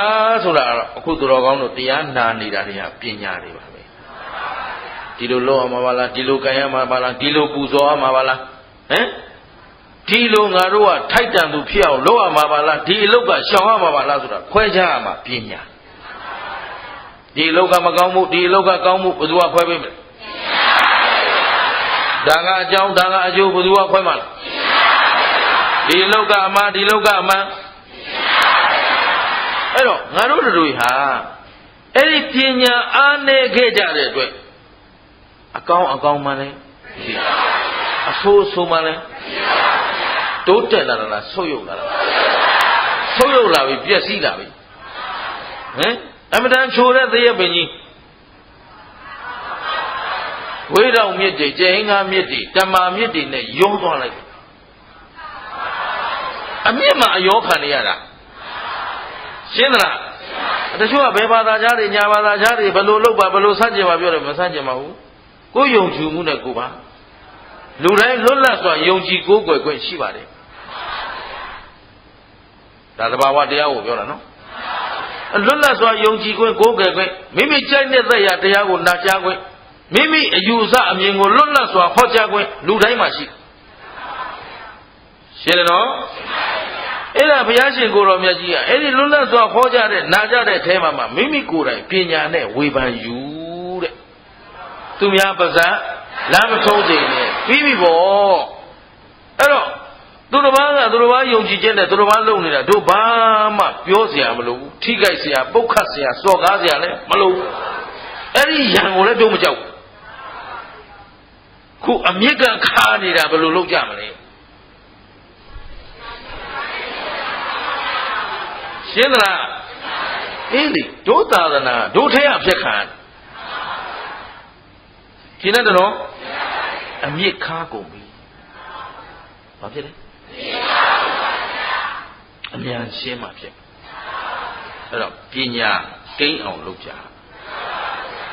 ဆိုတာအခုသူတော်ကောင်းတို့တရားနာနေတာတွေကပညာတွေပါပဲဒီလိုလုပ်ရမှာပါလားဒီလိုကြံရမှာပါလားဒီလိုပူဇော်ရမှာပါလားဒီလိုငါတို့ကထိုက်တန်သူဖြစ်အောင်လုပ်ရမှာပါလားဒီအလုပ်ကရှောင်ရမှာပါလားဆိုတာခွဲခြားရမှာပညာဒီအလုပ်ကမကောင်းမှုဒီအလုပ်ကကောင်းမှုဘယ်သူကခွဲပေးမလဲဒါကအကြောင်းဒါကအကျိုးဘယ်သူကခွဲမှာလဲဒီအလုပ်ကအမှန်ဒီအလုပ်ကအမှန်အဲ့တော့ငါတို့တို့ဟာအဲ့ဒီပညာအားနည်းခဲ့ကြတဲ့အတွက်အကောင်းမှလည်းအဆိုးမှလည်းတိုးတက်လာတာလားဆုတ်ယုတ်လာတာဆုတ်ယုတ်လာပြီပျက်စီးလာပြီအမတန်ချိုတဲ့သရက်ပင်ကြီးဝိတောင်မြစ်တွေကျဲဟင်းကားမြစ်တွေတမာမြစ်တွေနဲ့ယုံသွားလိုက်အမြင့်မှာအယောခံနေရတာရှင်းသလားတချို့ကဘယ်ဘာသာကြားတွေညာဘာသာကြားတွေဘယ်လိုလုပ်ပါဘယ်လိုဆန့်ကျင်ပါပြောတယ်မဆန့်ကျင်ပါဘူးကိုယ်ယုံကြည်မှုနဲ့ကိုယ်ပါလူတိုင်းလွတ်လပ်စွာယုံကြည်ကိုးကွယ်ခွင့်ရှိပါတယ်ဒါသဘာဝတရားကိုပြောတာနော်လွတ်လပ်စွာယုံကြည်ခွင့်ကိုးကွယ်ခွင့်မိမိကြိုက်တဲ့သက်တရားကိုနာကြားခွင့်မိမိအယူဆအမြင်ကိုလွတ်လပ်စွာဟောကြားခွင့်လူတိုင်းမှာရှိရှင်းတယ်နော် အဲ့ဒါဘုရားရှင်ကိုတော်မြတ်ကြီးကအဲ့ဒီလွတ်လပ်စွာဟောကြားတဲ့နာကြတဲ့အထဲမှာမိမိကိုယ်တိုင်ပညာနဲ့ဝေဖန်ယူတဲ့သူများပါဇက်လမ်းမထုံးချိန်နဲ့ပြီးပြီပေါ့အဲ့တော့သူတစ်ပါးကသူတစ်ပါးယုံကြည်ခြင်းနဲ့သူတစ်ပါးလုံနေတာတို့ဘာမှပြောစရာမလိုဘူးထိခိုက်စရာပုတ်ခတ်စရာစော်ကားစရာလည်းမလိုဘူးအဲ့ဒီရံကိုလည်းတို့မကြောက်ခုအမြင့်ကခါနေတာဘယ်လိုလုပ်ကြမလဲရှင်းသလားအေးလေတို့သာသနာတို့ထဲအဖြစ်ခံရှင်းတယ်နော်အမြင့်ခါကုန်ပြီဘာဖြစ်လဲအမြန်ရှင်းမှဖြစ်အဲ့တော့ပညာကိန်းအောင်လုပ်ကြ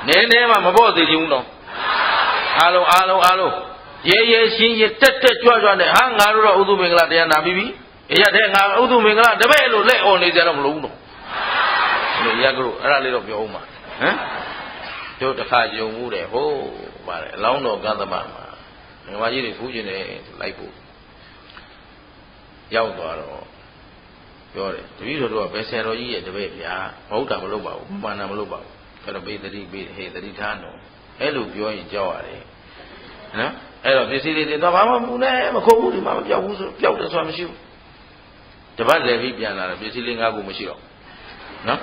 နည်းနည်းမှမပေါ့သေးဘူးနော်အားလုံးရဲရှင်းတက်ကြွနဲ့ဟာငါတို့တော့ဥဒုမင်္ဂလာတရားနာပြီးပြီအရာတဲ့ငါဥဒုမင်္ဂလာတပည့်လို့လက်អော်နေကြတော့မလို့ဘူးနော်ဒီရကလို့အဲ့ဒါလေးတော့ပြောအောင်ပါဟမ်တို့တစ်ခါယုံမှုတယ်ဟုတ်ပါတယ်အလောင်းတော်ကသမမှာငါမကြီးတွေဖူးကျင်တယ်လိုက်ဖို့ရောက်သွားတော့ပြောတယ်တပည့်တော်တို့ကဘယ်ဆရာတော်ကြီးရဲ့တပည့်ဗျာမဟုတ်တာမလုပ်ပါဘူးမာနမလုပ်ပါဘူးအဲ့တော့ပေးသတိပေးဟေးသတိထားတော့အဲ့လိုပြောရင်ကြောက်ရတယ်နော်အဲ့တော့ပစ္စည်းတွေတင်တော့ဘာမှမပူနဲ့မခုတ်ဘူးဒီမှာမပြောက်ဘူးဆိုပျောက်တယ်ဆိုတာမရှိဘူးတပတ်လဲပြီးပြန်လာတယ်ပစ္စည်းလေး၅ခုမရှိတော့နော်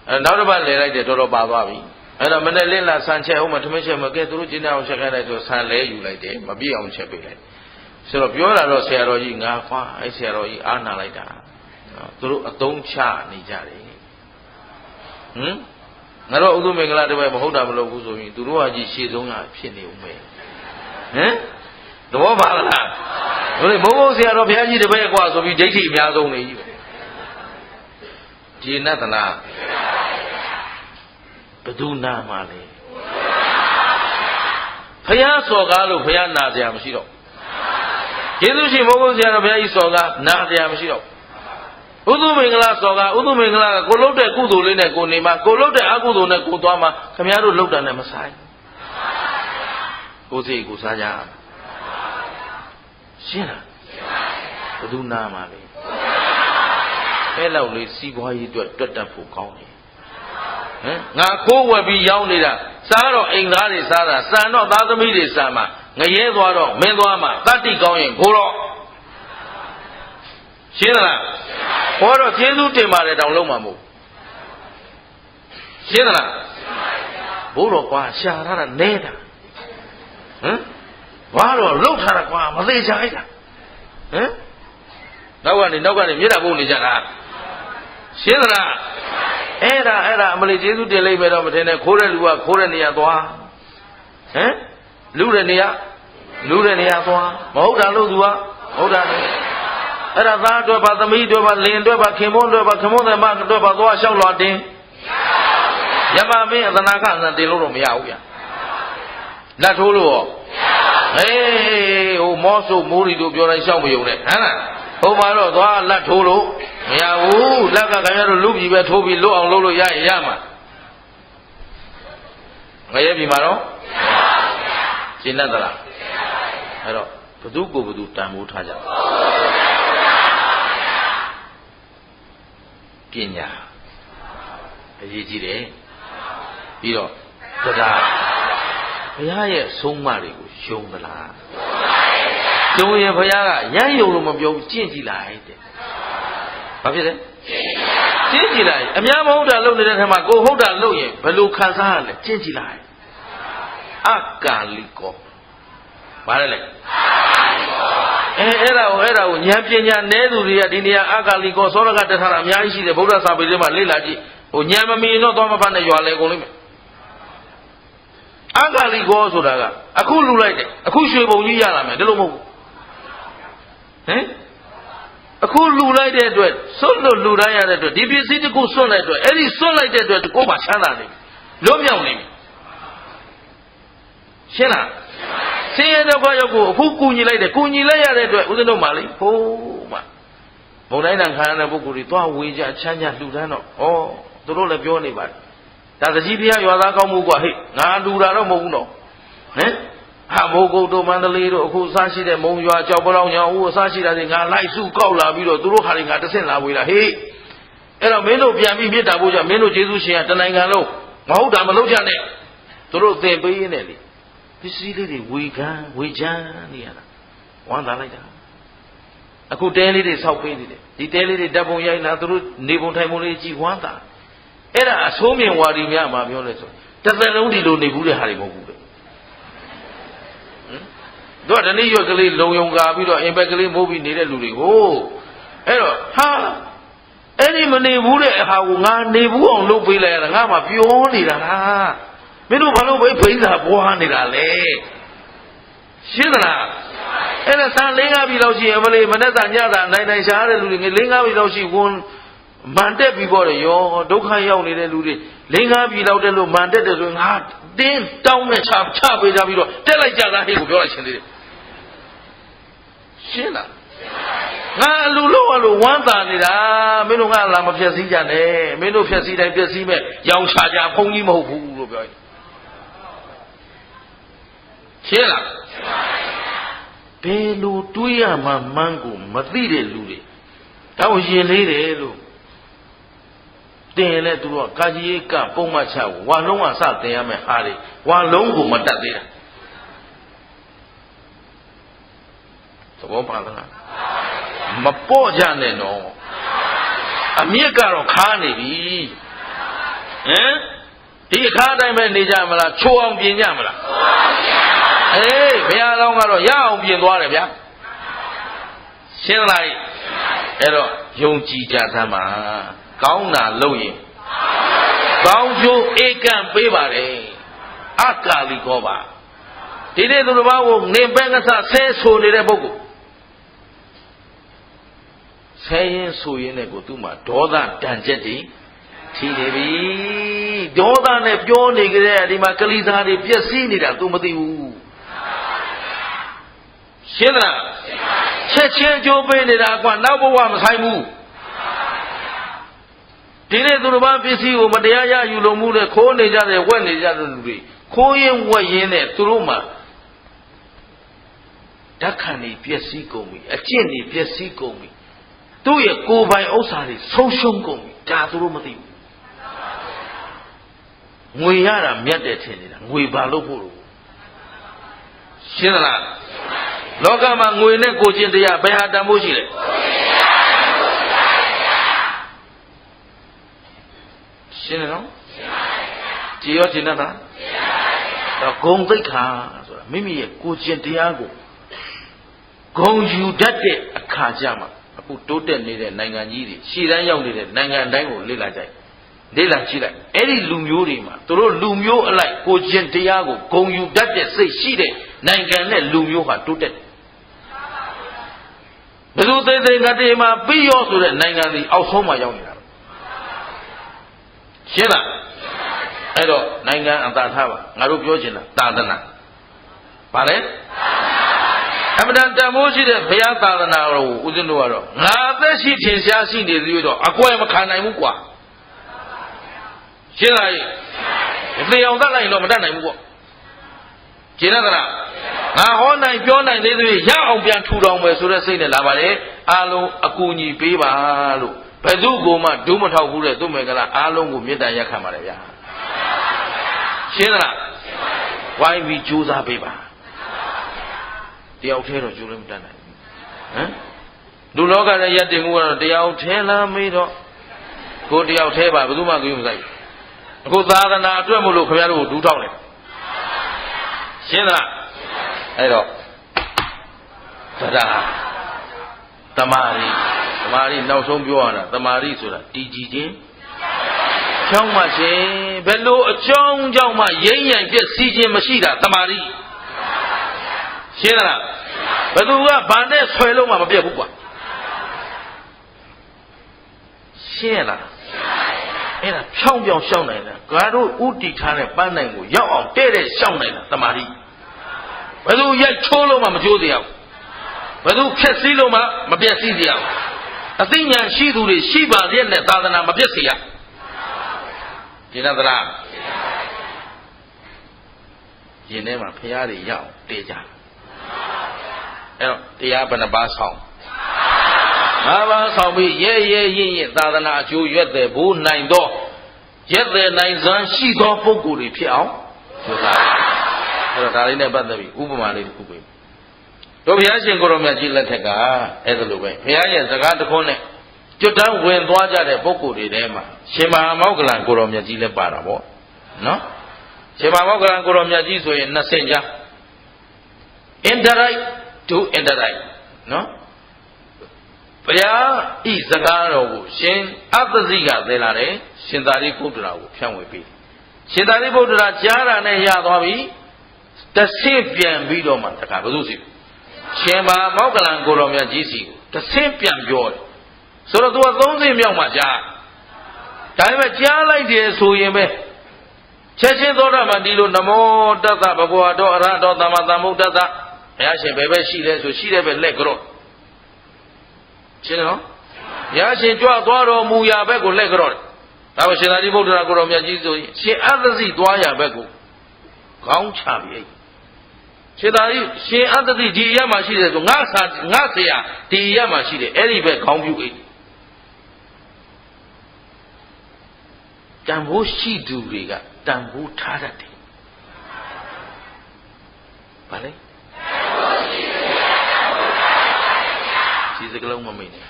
အဲ့နောက်တစ်ပတ်လဲလိုက်တယ်တော်တော်ပါသွားပြီအဲ့တော့မနေ့လင်းလာဆန်ချက်ဟုတ်မှထမင်းချက်မကဲသူတို့ကျင်းအောင်ချက်ခိုင်းလိုက်ဆိုဆန်လဲယူလိုက်တယ်မပြည့်အောင်ချက်ပေးလိုက်ဆိုတော့ပြောလာတော့ဆရာတော်ကြီးငါခွာအဲ့ဆရာတော်ကြီးအားနာလိုက်တာသူတို့အသုံးချနေကြတယ်ငါတို့ဥဒုမင်္ဂလာတပည့်မဟုတ်တာမလုပ်ဘူးဆိုရင်သူတို့ကကြီးရှေ့ဆုံးကဖြစ်နေဦးမယ်သဘောပါလားတို့လေမိုးမိုးဆရာတော်ဘုရားကြီးတပည့်ကွာဆိုပြီးဒိဋ္ဌိအများဆုံးနေကြီးပဲဂျေနသလားဘယ်သူနာမှလဲဘုရားစော်ကားလို့ဘုရားနာစရာမရှိတော့ယေရှုရှင်မိုးမိုးဆရာတော်ဘုရားကြီးစော်ကားနာစရာမရှိတော့ဥဒုမင်္ဂလာစော်ကားဥဒုမင်္ဂလာကကိုလှုပ်တဲ့ကုသိုလ်လေးနဲ့ကိုနေမှာကိုလှုပ်တဲ့အကုသိုလ်နဲ့ကိုသွားမှာခင်ဗျားတို့လှုပ်တာနဲ့မဆိုင်ကိုစိတ်ကိုစားကြရှင်းလားဘယ်သူနာမှာလဲအဲ့လောက်လေးစီးပွားရေးအတွက်တွတ်တက်ဖို့ကောင်းတယ်ငါခိုးဝယ်ပြီးရောင်းနေတာစားတော့အိမ်သားတွေစားတာစံတော့သားသမီးတွေစားမှာငရဲသွားတော့မင်းသွားမှာတတ္တိကောင်းရင်ခိုးတော့ရှင်းလားဟောတော့ကျေးဇူးတင်ပါတယ်တောင်လုံးမှာမဟုတ်ရှင်းလားဘိုးတော်ကွာရှာထားတာနေတာဘာတော့လှုပ်ထားတာကွာမသေးချာလိုက်တာနောက်ကနေမြေတာပို့နေကြတာရှင်းလားအဲ့ဒါအမလေးကျေးဇူးတင်လိုက်မယ်တော့မထင်နဲ့ခိုးတဲ့လူကခိုးတဲ့နေရာသွားလူတဲ့နေရာသွားမဟုတ်တာလို့သူကဟုတ်တာလေအဲ့ဒါသားအတွက်ပါသမီးအတွက်ပါလင်အတွက်ပါခင်မွန်းအတွက်ပါခင်မွန်းတဲ့မအတွက်ပါသွားလျှောက်လွှာတင်ယမမင်းအသနာခဆန်တင်လို့တော့မရဘူးဗျလက်ထိုးလို့ရောဟိုမောဆုမိုးရီတို့ပြောတိုင်းလျှောက်မယုံနဲ့ဟမ်လားဟိုမှာတော့သွားလက်ထိုးလို့မရဘူးလက်ကခင်ဗျားတို့လူပြည်ပဲထိုးပြီးလွတ်အောင်လုပ်လို့ရရင်ရမှာငရဲပြီမှာတော့ရှင်းတတ်သလားအဲ့တော့ဘသူကိုဘသူတန်ဖိုးထားကြပညာအရေးကြီးတယ်ပြီးတော့တရားဘုရားရဲ့ဆုံးမတွေကိုယုံသလားယုံရင်ဘုရားကရမ်းယုံလို့မပြောဘူးကျင့်ကြည့်လိုက်တဲ့ဘာဖြစ်လဲကျင့်ကြည့်လိုက်အများမဟုတ်တာလုပ်နေတဲ့ထက်မှာကိုဟုတ်တာလုပ်ရင်ဘယ်လိုခံစားရလဲကျင့်ကြည့်လိုက်အကာလိကောဘာလဲလဲအဲ့ဒါကိုဉာဏ်ပညာနည်းသူတွေကဒီနေရာအကာလိကောသောရကတထတာအများကြီးရှိတယ်ဗုဒ္ဓစာပေထဲမှာလေ့လာကြည့်ဟိုဉာဏ်မမီတော့သွားမဖတ်နဲ့ရွာလေကုန်လိမ့်မယ်အကာလိကောဆိုတာကအခုလူလိုက်တယ်အခုရွှေပုံကြီးရလာမယ်ဒါလို့မဟုတ်ဘူးအခုလူလိုက်တဲ့အတွက်စွန့်လို့လူတိုင်းရတဲ့အတွက်ဒီပစ္စည်းတစ်ခုစွန့်လိုက်တဲ့အတွက်အဲ့ဒီစွန့်လိုက်တဲ့အတွက်ကိုယ်မှချမ်းသာနေလွတ်မြောက်နေပြီရှင်းလားဆင်းရဲဒုက္ခရောက်ကိုအခုကူညီလိုက်တယ်ကူညီလိုက်ရတဲ့အတွက်ဦးဇင်းတို့မှလေဟိုးမှဘုံတိုင်းတန်ခံရတဲ့ပုဂ္ဂိုလ်တွေသွားဝေကြချမ်းသာလှူဒန်းတော့ဩသူတို့လည်းပြောနေပါတယ်ဒါသကြီးဖျားရွာသားကောင်းမှုကွာဟဲ့ငါလူတာတော့မဟုတ်ဘူးနော် ဟာမိုးကုတ်တို့မန္တလေးတို့အခုစားရှိတဲ့မုံရွာကြောက်ပလောင်ညာဦးအစားရှိတာတွေငါလိုက်စုကောက်လာပြီးတော့သူတို့ဟာတွေငါတဆင့်လာဝေးလာဟေးအဲ့တော့မင်းတို့ပြန်ပြီးမြစ်တာဖို့ကြောင့်မင်းတို့ကျေးဇူးရှင်ကတနိုင်ငံလုံးမဟုတ်တာမလုပ်ကြနဲ့သူတို့သင်ပေးရင်းနဲ့လေပစ္စည်းလေးတွေဝေချမ်းနေရတာဝမ်းသာလိုက်တာအခုတဲလေးတွေဆောက်ပေးနေတယ်ဒီတဲလေးတွေဓာတ်ပုံရိုက်လာသူတို့နေပုံထိုင်ပုံလေးကြည်ဝမ်းသာအဲ့ဒါအဆိုးမြင်ဝါဒီများမှာပြောလဲဆိုတစ်သက်လုံးဒီလိုနေဘူးတဲ့ဟာတွေမဟုတ်ဘူးတဲ့တို့တနည်းရွက်ကလေးလုံယုံကာပြီးတော့အင်ဘက်ကလေးမိုးပြီးနေတဲ့လူတွေဟိုအဲ့တော့ဟာအဲ့ဒီမနေဘူးတဲ့ဟာကိုငါနေဘူးအောင်လုပ်ပေးလိုက်ရတာငါမှပြောနေတာလားမင်းတို့ဘာလို့ပဲဖိစာပွားနေတာလဲရှင်းသလားအဲ့ဒါဆန်၄၅ပြည်လောက်ရှိရင်မလေးမနဲ့သာညတာနိုင်ရှားတဲ့လူတွေ၄၅ပြည်လောက်ရှိဝန်မန်တက်ပြီးပေါ့တယ်ရောဒုက္ခရောက်နေတဲ့လူတွေ၄၅ပြည်လောက်တက်လို့မန်တက်တယ်ဆိုရင်ငါတင်းတောင်းနဲ့ချပေးကြပြီးတော့တက်လိုက်ကြတာဟေ့ကိုပြောလိုက်ရှင်သေးတယ်ရှင်းလားငါအလူလို့အလိုဝမ်းသာနေတာမင်းတို့ကလာမဖြက်စည်းကြနဲ့မင်းတို့ဖြက်စည်းတိုင်းဖြက်စည်းမဲ့ရောင်ချကြဖုံးကြီးမဟုတ်ဘူးလို့ပြောရင်ရှင်းလားဘယ်လိုတွေးရမှမှန်းကိုမသိတဲ့လူတွေတောင်းရင်လေးတယ်လို့တင်လဲသူတို့ကကာကြီးကပုံမှန်ချဝါလုံးကစတင်ရမယ်ဟာတွေဝါလုံးကိုမတတ်သေးတာသဘောပါလားမပေါ့ကြနဲ့နော်အမြင့်ကတော့ခါနေပြီဟမ်ဒီအခါတိုင်းပဲနေကြမလားချိုးအောင်ပြင်ကြမလားအေးဘုရားတော်ကတော့ရအောင်ပြင်သွားတယ်ဗျာရှင်းလားအဲ့တော့ယုံကြည်ကြသမ်းပါကောင်းတာလုပ်ရင်ကောင်းကျိုးဧကံပေးပါတယ်အကာလီကောပါဒီနေ့သူတစ်ပါးကိုနေပဲကဆဆဲဆိုနေတဲ့ပုဂ္ဂိုလ်ဆဲရင်ဆိုရင်လည်းကိုသူ့မှာဒေါသတန်ချက်တွေထီနေပြီဒေါသနဲ့ပြောနေကြတဲ့ဒီမှာကလိသားတွေပြည့်စည်နေတာ तू မသိဘူးရှင်းလားချက်ချင်းကြိုးပေးနေတာကွာနောက်ဘဝမဆိုင်ဘူးဒီနေ့သူတစ်ပါးပစ္စည်းကိုမတရားရယူလို့မှုနဲ့ခိုးနေကြတယ်ဝက်နေကြတဲ့လူတွေခိုးရင်ဝက်ရင်နဲ့သူတို့မှာဓာတ်ခံနေပျက်စီးကုန်ပြီအကျင့်နေပျက်စီးကုန်ပြီသူ့ရဲ့ကိုယ်ပိုင်ဥစ္စာတွေဆုံးရှုံးကုန်ပြီဒါသူတို့မသိဘူးငွေရတာမြတ်တယ်ထင်နေတာငွေဘာလို့ဖို့လို့ရှင်းသလားလောကမှာငွေနဲ့ကိုချင်းတရားဘယ်ဟာတန်ဖို့ရှိလဲရှင်းတယ်နော်ကြည်ရောရှင်းတတ်တာတော့ဂုံသိက္ခာဆိုတာမိမိရဲ့ကိုချင်းတရားကိုဂုံယူတတ်တဲ့အခါကျမှအခုတိုးတက်နေတဲ့နိုင်ငံကြီးတွေရှေ့တန်းရောက်နေတဲ့နိုင်ငံတိုင်းကိုလေ့လာကြိုက်လေ့လာကြည့်လိုက်အဲ့ဒီလူမျိုးတွေမှာသူတို့လူမျိုးအလိုက်ကိုချင်းတရားကိုဂုံယူတတ်တဲ့စိတ်ရှိတဲ့နိုင်ငံနဲ့လူမျိုးဟာတိုးတက်ဘယ်လိုသေးသေးငါတေမှာပြီးရောဆိုတဲ့နိုင်ငံတွေအောက်ဆုံးမှာရောက်နေတာရှင်းလားအဲ့တော့နိုင်ငံအသာထားပါငါတို့ပြောချင်တာသာသနာဗါလဲအမှန်တန်တမိုးရှိတဲ့ဘုရားသာသနာတော်ကိုဦးဇင်းတို့ကတော့ငါအသက်ရှိထင်ရှားရှိနေသေးတော့အကွဲမခံနိုင်ဘူးကွာရှင်းလားဒီအောင်တတ်လိုက်တော့မတတ်နိုင်ဘူးပေါ့ရှင်းလားငါဟောနိုင်ပြောနိုင်သေးသေးရအောင်ပြန်ထူထောင်မယ်ဆိုတဲ့စိတ်နဲ့လာပါလေအားလုံးအကူအညီပေးပါလို့ဘယ်သူကိုမှဒုမထောက်ဘူးတဲ့သူ့မေကလာအားလုံးကိုမေတ္တာရက်ခံပါတယ်ဗျာရှင်းလားဝိုင်းပြီးကြိုးစားပေးပါတယောက်ထဲတော့ကြိုးလည်းမတတ်နိုင်ဘူးဟမ်လူလောကရဲ့ယက်တင်မှုကတော့တယောက်ထဲလားမေးတော့ကိုတယောက်ထဲပါဘယ်သူမှကြည့်မဆိုင်အခုသာသနာအတွက်မို့လို့ခင်ဗျားတို့ကိုဒူးထောက်နေရှင်းလားအဲ့တော့သဒ္ဒါတမာရီနောက်ဆုံးပြောရတာတမာရီဆိုတာတည်ကြည်ခြင်းကြောင်းမှရှင်ဘယ်လိုအကြောင်းကြောင့်မှရိမ့်ရိုင်ပြည့်စည်ခြင်းမရှိတာတမာရီရှင်းလားဘယ်သူကဘာနဲ့ဆွဲလို့မှမပြတ်ဘူးကွာရှင်းလားအဲ့ဒါဖြောင်းပြောင်းရှောင်းနိုင်တာငါတို့ဥတီထားတဲ့ပန်းနိုင်ကိုရောက်အောင်တဲ့တဲ့ရှောင်းနိုင်တာတမာရီဘယ်သူရိုက်ချိုးလို့မှမချိုးစေရဘူးဘယ်သူဖြက်စီးလို့မှမပြက်စီးစေရဘူးအသိဉာဏ်ရှိသူတွေရှိပါရဲ့နဲ့သာသနာမပြက်စေရဒီလားသလား ရင်ထဲမှာဖရာတွေရအောင်တည်ကြအဲ့တော့တရားဘယ်နှပါးဆောင်၅ပါးဆောင်ပြီးရဲရဲရင့်ရင့်သာသနာအကျိုးရွက်တယ်ဘူးနိုင်တော့ရက်တယ်နိုင်စွမ်းရှိသောပုဂ္ဂိုလ်တွေဖြစ်အောင်ကြိုးစားအဲ့တော့ဒါလေးနဲ့ပတ်သက်ပြီးဥပမာလေးတစ်ခုပေးတို့ဘုရားရှင်ကိုရောမြတ်ကြီးလက်ထက်ကအဲ့ဒါလိုပဲဘုရားရဲ့စကားတစ်ခွန်းနဲ့ကျွတ်တန်းဝင်သွားကြတဲ့ပုဂ္ဂိုလ်တွေထဲမှာရှင်မဟာမောက္ကလံကိုရောမြတ်ကြီးလည်းပါတာပေါ့နော်ရှင်မဟာမောက္ကလံကိုရောမြတ်ကြီးဆိုရင်နှစ်ဆင့်ကြား interact to interact နော်ဘုရားဤစကားတော်ကိုရှင်အတ္တဇိကသဲလာတယ်ရှင်သာရိပုတ္တရာကိုဖြန့်ဝေပေးရှင်သာရိပုတ္တရာကြားတာနဲ့ရသွားပြီတဆင့်ပြန်ပြီးတော့မှတခါဘယ်သူစီရှင်မဟာမောက္ကလံကိုရောမြတ်ကြီးစီကိုတဆင့်ပြန်ပြောတယ်ဆိုတော့သူက3ဆင့်မြောက်မှကြားဒါပေမဲ့ကြားလိုက်တယ်ဆိုရင်ပဲချက်ချင်းသောတာပန်ဒီလိုနမောတတ္တဘဂဝါတောအရဟတောသမ္မာသမ္ဗုဒ္ဓတ္တဘုရားရှင်ဘယ်ပဲရှိလဲဆိုရှိတဲ့ပဲလက်ကြော့ရှင်းနော်ဘုရားရှင်ကြွသွားတော်မူရာဘက်ကိုလက်ကြော့ဒါပဲရှင်သာရိပုတ္တရာကိုရောမြတ်ကြီးဆိုရင်ရှင်အတ္တဇိသွားရာဘက်ကိုခေါင်းချပြီရှင်အတ္တဇိဒီအရမှာရှိတယ်ဆိုငါဆရာဒီအရမှာရှိတယ်အဲ့ဒီဘက်ခေါင်းပြုအိတ်တန်ဖိုးရှိသူတွေကတန်ဖိုးထားတတ်တယ်ဗါလဲဒီစကလုံးမမေ့နဲ့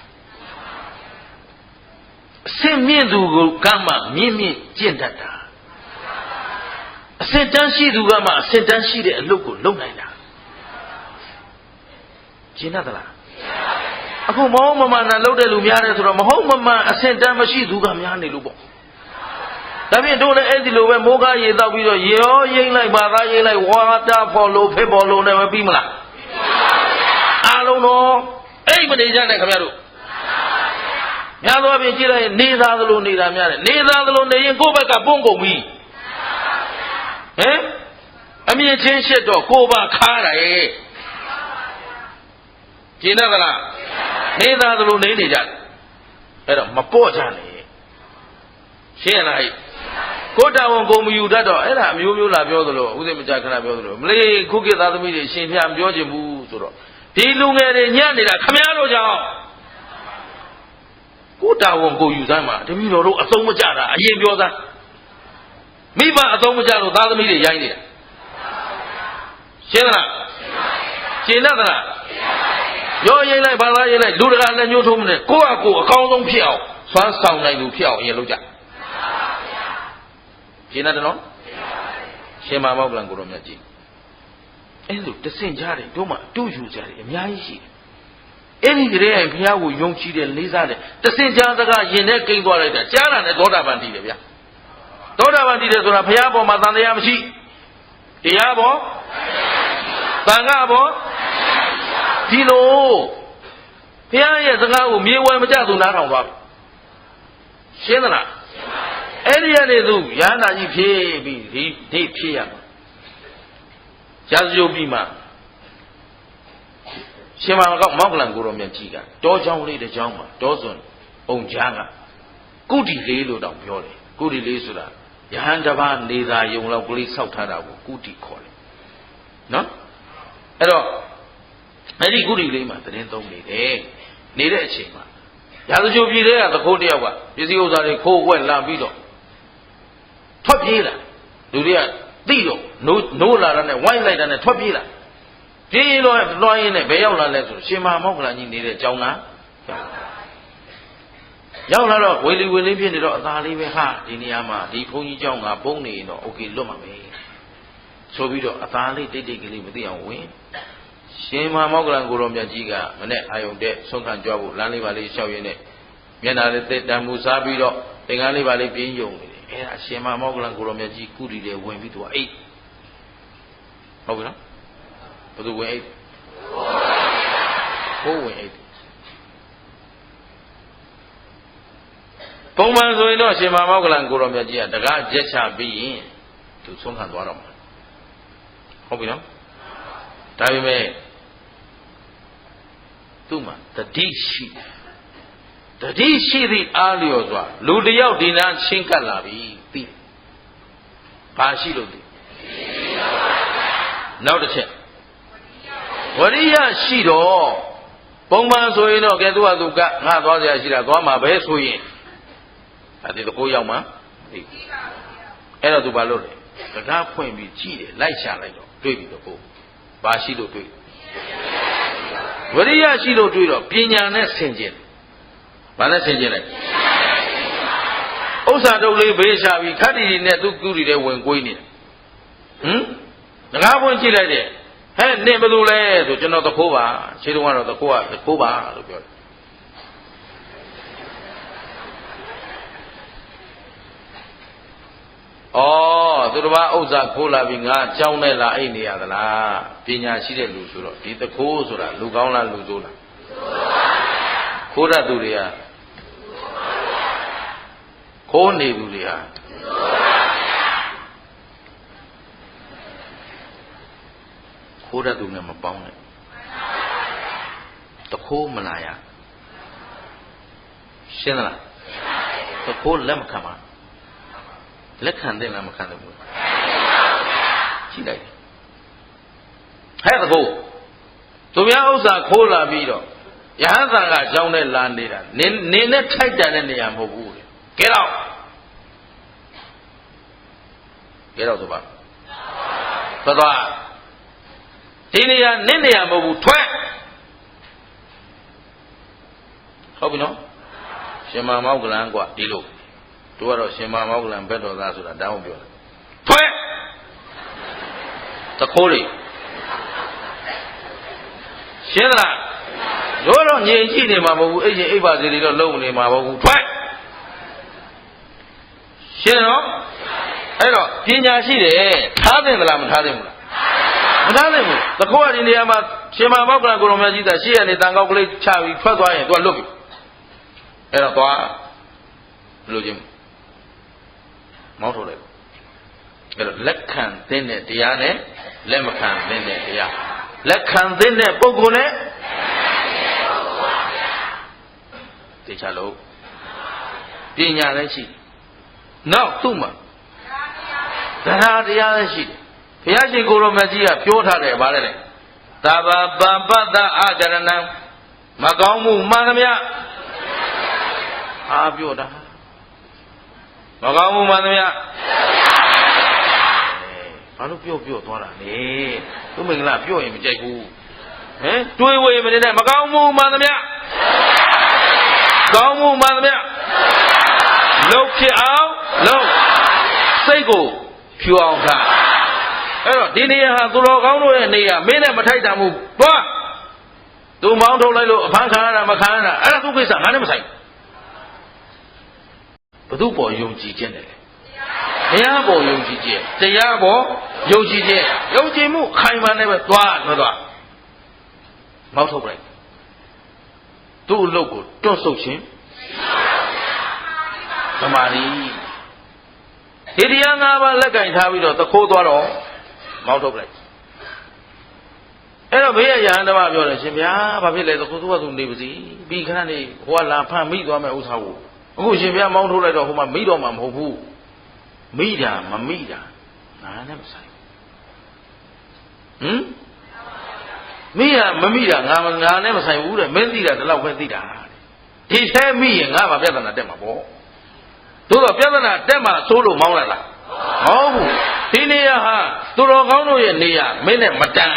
အစင်မြင့်သူကမှမြင့်မြင့်ကျင့်တတ်တာအစင်တန်းရှိသူကမှအစင်တန်းရှိတဲ့အလုပ်ကိုလုပ်နိုင်တာကျင့်တတ်သလားအခုမဟုတ်မမှန်နဲ့လုပ်တဲ့လူများတယ်ဆိုတော့မဟုတ်မမှန်အစင်တန်းမရှိသူကများနေလို့ပေါ့ဒါဖြင့်တို့လည်းအဲ့ဒီလိုပဲမိုးကားရေတောက်ပြီးတော့ရောရိမ့်လိုက်ပါသားရိမ့်လိုက်ဝါတာပေါ်လို့ဖိပေါ်လို့နဲ့မပြီးမလားအားလုံးတော့အဲ့မနေကြနဲ့ခင်ဗျားတို့များသောအားဖြင့်ကြည့်လိုက်နေသားသလိုနေတာများတယ်နေသားသလိုနေရင်ကိုယ့်ဘက်ကပုံကုန်ပြီဟမ်အမြင့်ချင်းရှစ်တော့ကိုယ်ပါခါတယ်ကျင်းတယ်ကလားနေသားသလိုနေနေကြတယ်အဲ့တော့မပေါ့ကြနဲ့ရှင်းလားကိုတာဝန်ကိုမယူတတ်တော့အဲ့ဒါအမျိုးမျိုးလာပြောသလိုဥသိမကြခဏပြောသလိုမလေးခုခေတ်သားသမီးတွေရှင်ဖျားမပြောချင်ဘူးဆိုတော့ဒီလူငယ်တွေညံ့နေတာခမည်းတော်ကြောင့်ကိုတာဝန်ကိုယူစမ်းမှာတပည့်တော်တို့အဆုံးမကြတာအရင်ပြောစမ်းမိဘအဆုံးမကြလို့သားသမီးတွေရိုင်းနေတာရှင်းလားရှင်းတတ်သလားရောရိမ့်လိုက်ဘာသာရိမ့်လိုက်လူတကာလည်းညှို့ထုံးမနဲ့ကိုယ့်အကောင်းဆုံးဖြစ်အောင်စွမ်းဆောင်နိုင်သူဖြစ်အောင်အရင်လုပ်ကြရှင်းတယ်နော်ရှင်မမောက္ကလံကိုရောမြတ်ကြီးအဲ့လိုတဆင့်ကြားတယ်တို့မှအတူယူကြတယ်အများကြီးရှိတယ်အဲ့ဒီတည်းကဘုရားကိုယုံကြည်တယ်လေးစားတယ်တဆင့်ကြားစကားရင်ထဲကိန်းသွားလိုက်တာကြားတာနဲ့သောတာပန်တည်တယ်ဗျာသောတာပန်တည်တယ်ဆိုတာဘုရားပေါ်မှာသံတရားမရှိတရားပေါ်သံဃာပေါ်ဒီလိုဘုရားရဲ့စကားကိုမြေဝဲမကြသူနားထောင်သွားပြီရှင်းသလားအဲ့ဒီကနေသူရဟန္တာကြီးဖြစ်ပြီးဒီဖြစ်ရမှာရာဇယုတ်ပြီးမှရှင်မောက္ကလံကိုရောမြတ်ကြီးကတောချောင်းလေးတစ်ချောင်းမှာတောစွန်အုံကြားကကုဋ္ဌိလေးလို့တောင်ပြောတယ်ကုဋ္ဌိလေးဆိုတာယဟန်တစ်ပါးနေသာယုံလောက်ကလေးဆောက်ထားတာကိုကုဋ္ဌိခေါ်တယ်နော်အဲ့တော့အဲ့ဒီကုဋ္ဌိလေးမှာသတင်းသုံးနေတယ်နေတဲ့အချိန်မှာရာဇဂျိုပြည်တဲ့ကသခိုးတယောက်ကပစ္စည်းဥစ္စာတွေခိုးဝှက်လာပြီးတော့ထွက်ပြေးလာလူတွေကသိတော့နိုးလာတာနဲ့ဝိုင်းလိုက်တာနဲ့ထွက်ပြေးလာပြေးလို့လွှမ်းရင်းနဲ့ဘယ်ရောက်လာလဲဆိုရှင်မမောက္ကလံကြီးနေတဲ့ကျောင်းသားရောက်လာတော့ဝေလီဖြစ်နေတော့အသာလေးပဲဟာဒီနေရာမှာဒီဘုန်းကြီးကျောင်းကပုံနေရင်တော့โอเคလွတ်မှာပဲဆိုပြီးတော့အသာလေးတိတ်ကလေးမသိအောင်ဝင်ရှင်မမောက္ကလံကိုရောမြတ်ကြီးကမနဲ့အာယုန်တဲ့ဆုံးခံကြွားဖို့လမ်းလေးပါလေးလျှောက်ရင်းနဲ့မျက်နှာလေးသက်တံမှုစားပြီးတော့သင်္ကန်းလေးပါလေးပြင်းယုံနေတယ်အဲ့ဒါရှင်မမောက္ကလံကိုရောမြတ်ကြီးကုတီတွေဝင်ပြီးသူကအိတ်ဟုတ်ပြီနော်ဘယ်သူဝင်အိတ်ဘိုးဝင်အိတ်ပုံမှန်ဆိုရင်တော့ရှင်မမောက္ကလံကိုရောမြတ်ကြီးကတကားရက်ချပြီးရင်သူဆုံးခံသွားတော့မှာဟုတ်ပြီနော်ဒါပေမဲ့သူ့မှာတတိရှိသည့်အားလျော်စွာလူတယောက်ဒီနာချင်းကပ်လာပြီသိဘာရှိလို့သိ နောက်တစ်ချက်ဝရိယရှိတော့ပုံမှန်ဆိုရင်တော့ကဲသူကသူကငါသွားစရာရှိတာသွားမှာပဲဆိုရင်အဲဒီတကိုးရောက်မှာအဲ့တော့သူဘာလုပ်လဲတကားဖွင့်ပြီးကြည့်တယ်လိုက်ရှာလိုက်တော့တွေ့ပြီတော့ကိုဘာရှိလို့တွေ့ဝရိယရှိလို့တွေ့တော့ပညာနဲ့ဆင်ခြင်ဘာနဲ့ဆင်ခြင်လဲဥစ္စာတုပ်လေးဘေးရှာပြီးခတ်တီတွေနဲ့သူကူတီတွေဝင်ကွေးနေတယ်တကားဖွင့်ကြည့်လိုက်တယ်ဟဲ့နင်ဘယ်လိုလဲဆိုကျွန်တော်တခိုးပါခြေတုံးကတော့တခိုးပါလို့ပြောတယ်သူတစ်ပါးဥစ္စာခိုးလာပြီးငါကြောင်းနဲ့လာအိတ်နေရသလားပညာရှိတဲ့လူဆိုတော့ဒီတခိုးဆိုတာလူကောင်းလားလူဆိုးလားခိုးတတ်သူတွေကခိုးနေသူတွေဟာခိုးတတ်သူနဲ့မပေါင်းနဲ့တခိုးမလာရရှင်းလားတခိုးလက်မခံပါလက်ခံတယ်လားမခံတယ်ဘူးကြည့်လိုက်ဟဲ့တကူသူများဥစ္စာခိုးလာပြီးတော့ယဟန်သာကကြောင်းနဲ့လာနေတာနင်းနဲ့ထိုက်တန်တဲ့နေရာမဟုတ်ဘူးကဲတော့ဆိုပါသွားဒီနေရာနင်းနေရာမဟုတ်ဘူးထွက်ဟုတ်ပြီနော်ရှင်မမောက်ကလန်กว่าဒီလိုသူကတော့ရှင်မမောက်ကလန်ဘက်တော်သားဆိုတာတောင်းပြောတယ်ထွက်တခိုးတွေရှင်းလားတို့တော့ငြိမ်ကြည့်နေမှာမဟုတ်ဘူးအဲ့ချင်းအိပ်ပါစီတွေတော့လုံနေမှာမဟုတ်ဘူးထွက်ရှင်းနော်အဲ့တော့ပညာရှိတယ်ထားတယ်မလားမထားတယ်ဘူးလားမထားတယ်ဘူးတခိုးကဒီနေရာမှာရှင်မမောက်ကလန်ကိုရုံမြတ်ကြီးသာရှေ့ရနေတန်ကောက်ကလေးချပြီးထွက်သွားရင်သူကလွတ်ပြီအဲ့တော့သွားလို့ချင်းမောင်းထုတ်လိုက်အဲ့တော့လက်ခံသင့်တဲ့တရားနဲ့လက်မခံသင့်တဲ့တရားလက်ခံသင့်တဲ့ပုဂ္ဂိုလ်နဲ့သိချလို့ပညာလည်းရှိနောက်သူ့မှာတရားလည်းရှိတယ်ဘုရားရှင်ကိုရောမကြီးကပြောထားတယ်ဗါလဲလေသာဘာပံပတ္တအကြရဏံမကောင်းမှုမှန်သမျှအားပြောတာမကောင်းမှုမှန်သမျှဘာလို့ပြောသွားတာလဲသူမင်္ဂလာပြောရင်မကြိုက်ဘူးဟမ်တွေးဝေမနေတဲ့မကောင်းမှုမှန်သမျှကောင်းမှုမှန်သမျှလှုပ်ဖြစ်အောင်လှုပ်စိတ်ကိုဖြူအောင်ထားအဲ့တော့ဒီနေရာဟာသူတော်ကောင်းတို့ရဲ့နေရာမင်းနဲ့မထိုက်တန်ဘူးသွားသူမောင်းထုတ်လိုက်လို့အဖမ်းခံရတာမခံရတာအဲ့ဒါသူ့ကိစ္စငါနဲ့မဆိုင်ဘသူပေါ်ယုံကြည်ခြင်းတယ်တရားပေါ်ယုံကြည်ခြင်းတရားပေါ်ယုံကြည်ခြင်းယုံကြည်မှုခိုင်မာနေပဲသွားမောင်းထုတ်လိုက်သူ့အလုပ်ကိုတွန့်ဆုတ်ခြင်းသမာဓိဒီတရား၅ပါးလက်ကင်ထားပြီးတော့သခိုးသွားတော့မောင်းထုတ်လိုက်အဲ့တော့ဘေးရရဟန်းဓမ္မပြောတယ်ရှင်ဗျာဘာဖြစ်လဲသခိုးသူကသူနေပါစီပြီးခဏနေဟိုကလာဖမ်းမိသွားမယ်ဥစ္စာကိုအခုရှင်ဗျာမောင်းထုတ်လိုက်တော့ဟိုမှာမိတော့မှမဟုတ်ဘူးမိတာမမိတာငါနဲ့မဆိုင်မိရမမိတာငါနဲ့မဆိုင်ဘူးတဲ့မင်းသိတာဒီလောက်ပဲသိတာဒီထဲမိရင်ငါဘာပြဿနာတက်မှာပေါ့တို့တော့ပြဿနာတက်မှာသိုးလို့မောင်းလိုက်လားမဟုတ်ဘူးဒီနေရာဟာသူတော်ကောင်းတို့ရဲ့နေရာမင်းနဲ့မတန်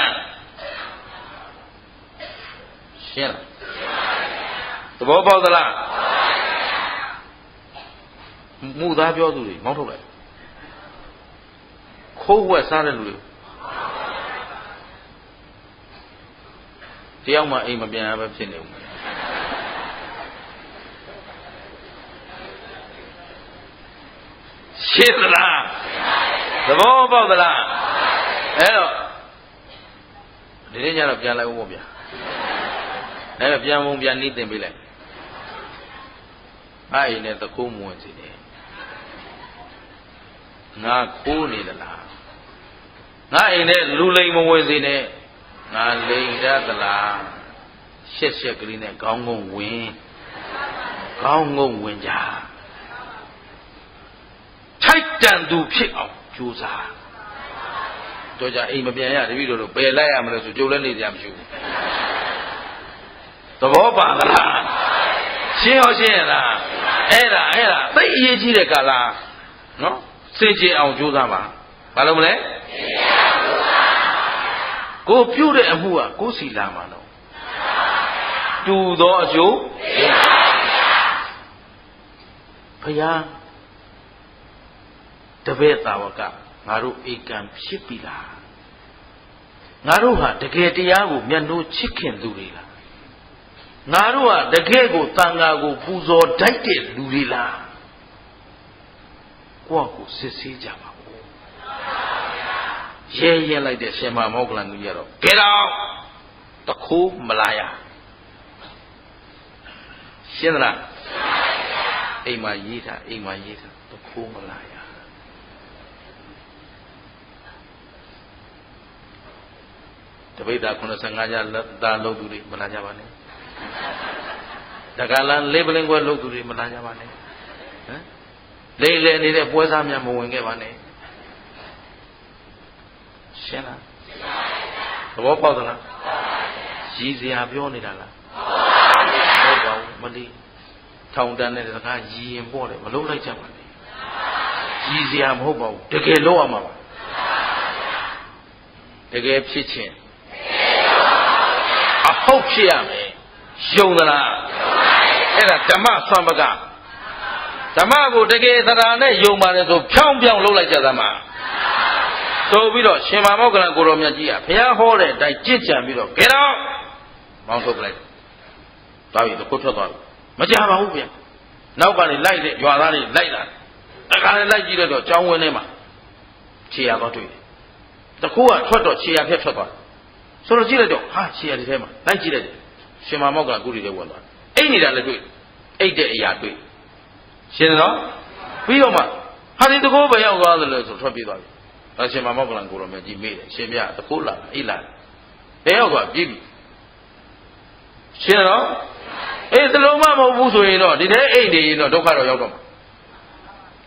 ရှင်းလားသဘောပေါက်သလားမှုသားပြောသူတွေမောင်းထုတ်လိုက်ခိုးဝက်စားတဲ့လူတွေတယောက်မှအိမ်မပြန်ရပဲဖြစ်နေဦးမယ်ရှင်းသလားသဘောပေါက်သလားအဲ့တော့ဒီနေ့ညတော့ပြန်လိုက်ဦးပေါ့ဗျာအဲ့တော့ပြန်ပုံပြန်နှီးတင်ပေးလိုက်အဲ့ဒီနဲ့တကူးမဝင်စီတယ်ငါခိုးနေသလားငါအိမ်နဲ့လူလိမ်မဝင်စီနဲ့ငါလိမ်ရသလားရှက်ကလေးနဲ့ကောင်းကုန်းဝင်ကြထိုက်တန်သူဖြစ်အောင်ကြိုးစားဒ တော်ကြအိမ်မပြန်ရတပည့်တော်တို့ပယ်လိုက်ရမလို့ဆိုကြုံလည်းနေကြမရှိဘူးသဘောပါသလားရှင်းရောရှင်းရလားအဲ့ဒါသိအရေးကြီးတဲ့ကာလနော်စင်ကြယ်အောင်ကြိုးစားပါဘာလို့မလဲကိုပြုတဲ့အမှုကကိုယ်စီလာမှာတော့တူသောအကျိုးဘုရားတပည့်သာဝကငါတို့ဧကံဖြစ်ပြီလားငါတို့ဟာတကယ်တရားကိုမျက်နှိုးချစ်ခင်သူတွေလားငါတို့ဟာတကယ်ကိုတန်ခါကိုပူဇော်တိုက်တဲ့လူတွေလားကိုယ့်ကိုစစ်ဆေးကြပါဦးရဲလိုက်တဲ့ရှင်မမောကလန်ကြီးကတော့ကဲတော့တခိုးမလာရရှင်းသလားအိမ်မှာရေးတာတခိုးမလာရတပိဋက85ကျသားလုံးသူတွေမလာကြပါနဲ့တက္ကလန်လေးပလင်ခွဲလုံးသူတွေမလာကြပါနဲ့ဟမ်လိမ့်လေနေတဲ့ပွဲစားများမဝင်ခဲ့ပါနဲ့ရှင်းလားသဘောပေါက်သလားရည်စရာပြောနေတာလားဟုတ်ပါဘူးမလေးထောင်တန်းတဲ့စကားရည်ရင်ပေါ့တယ်မလုံးလိုက်ကြပါနဲ့ရည်စရာမဟုတ်ပါဘူးတကယ်လုံးရမှာပါတကယ်ဖြစ်ချင်းအဟုတ်ဖြစ်ရမယ်ယုံသလားအဲ့ဒါဓမ္မသံပကဓမ္မကိုတကယ်သရာနဲ့ယုံပါတယ်ဆိုဖြောင်းပြောင်းလုပ်လိုက်ကြသမှာဆိုပြီးတော့ရှင်မောက္ကလန်ကိုတော်မြတ်ကြီးကဘုရားဟောတဲ့အတိုင်းကြင့်ကြံပြီးတော့ကဲတော့မောင်းထုတ်လိုက်သွားပြီတခုထွက်သွားပြီမကြပါဘူးဗျနောက်ကနေလိုက်တဲ့ရွာသားတွေလိုက်လာတခါနဲ့လိုက်ကြည့်တော့ကျောင်းဝင်းထဲမှာခြေရတော့တွေ့တယ်တခုကထွက်တော့ခြေရဖြတ်ထွက်သွားဆိုတော့ကြည့်လိုက်တော့ဟာခြေရဒီထဲမှာလိုက်ကြည့်လိုက်တယ်ရှင်မောက္ကလန်ကုရီတွေဝင်သွားအိတ်နေတာလည်းတွေ့အိတ်တဲ့အရာတွေ့ရှင်းတော့ပြီးတော့မှဟာဒီတကူပဲရောက်သွားတယ်လို့ဆိုထွက်ပြေးသွားပြီအရှင်မောက္ကလန်ကိုတော်မြတ်ကြီးမေးတယ်ရှင်မြတ်တကူလာအိတ်လာတယ်ရောက်သွားပြေးပြီရှင်းတော့အေးတလုံးမမဟုတ်ဘူးဆိုရင်တော့ဒီထဲအိတ်နေရင်တော့ဒုက္ခတော့ရောက်တော့မှာ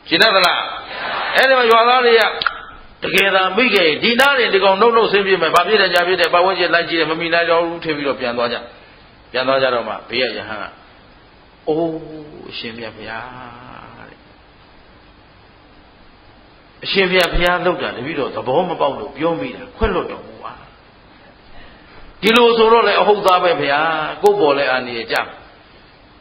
ရှင်းသလားအဲ့ဒီမှာရွာသားတွေကတကယ်သာမိခဲ့ဒီနားတွေဒီကောင်နှုတ်ဆင်းပြေးမယ်ဗာပြည့်တယ်ကြာပြည့်တယ်ပတ်ဝန်းကျင်လိုက်ကြည့်တယ်မမိနိုင်တော့ဘူးထင်ပြီးတော့ပြန်သွားကြတော့မှဘေးရယဟန်ကအိုးအရှင်မြတ်ဘုရားတဲ့အရှင်ဘုရားဘုရားလောက်တာတပည့်တော်သဘောမပေါက်လို့ပြောမိတာခွင့်လွတ်တော်မူပါဒီလိုဆိုတော့လေအဟုတ်သားပဲဘုရားကိုယ်ပေါ်လဲအာနေကြ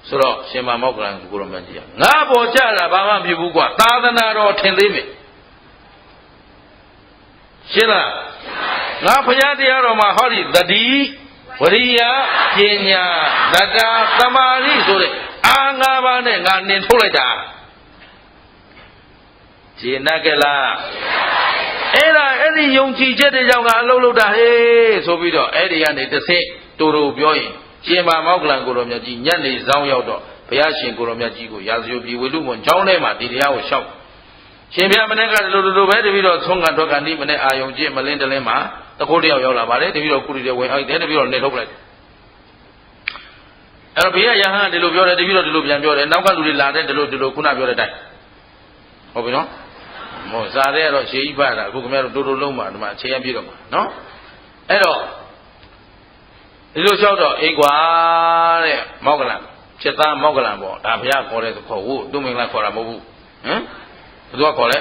ဆိုတော့ရှင်မောက္ကလန်ကိုတော်မြတ်ကြီးကငါပေါ်ကြတာဘာမှမဖြစ်ဘူးကွာသာသနာတော်ထင်သေးမယ်ရှင်းလားငါဘုရားတရားတော်မှာဟောဒီတတိဝရိယပညာတတ္တသမာဓိဆိုတဲ့အာငါးပါးနဲ့ငါနင်ထုတ်လိုက်တာရှင်းနာကြလားအဲ့ဒီယုံကြည်ချက်တွေကြောင့်ငါအလုပ်လုပ်တာဟေးဆိုပြီးတော့အဲ့ဒီကနေတစ်ဆင့်တူတူပြောရင်ရှင်မောက္ကလန်ကိုတော်မြတ်ကြီးညနေဆောင်ရောက်တော့ဘုရားရှင်ကိုတော်မြတ်ကြီးကိုရာဇယုပြည်ဝိလူမွန်ကျောင်းထဲမှာဒီတရားကိုရှောက်ရှင်ဘုရားမနေ့ကလိုပဲတပြီးတော့ဆုံးကန်တော့ကန်ဒီမနေ့အာယုံကျင့်မလင်းတလင်းမှာတခိုးတယောက်ရောက်လာပါတယ်တပြီးတော့ကုရီတွေဝင်အဲ့တပြီးတော့နေထုတ်လိုက်အဲ့တော့ဘုရားယဟန်ဒီလိုပြောတယ်တပြီးတော့ဒီလိုပြန်ပြောတယ်နောက်ကလူတွေလာတဲ့ဒီလိုခုနပြောတဲ့အတိုင်းဟုတ်ပြီနော်မောစားတဲ့ကတော့ရှေးကြီးပါတာအခုခင်ဗျားတို့တိုးလုံးမှာဒီမှာအခြေရပြည့်တော့မှာနော်အဲ့တော့ဒီလိုလျှောက်တော့အေးကွာတဲ့မောက္ကလန်ချက်သားမောက္ကလန်ပေါ့ဒါဘုရားခေါ်တဲ့ခေါ်ဖို့သူမင်္ဂလာခေါ်တာမဟုတ်ဘူးဟမ်ဘယ်သူကခေါ်လဲ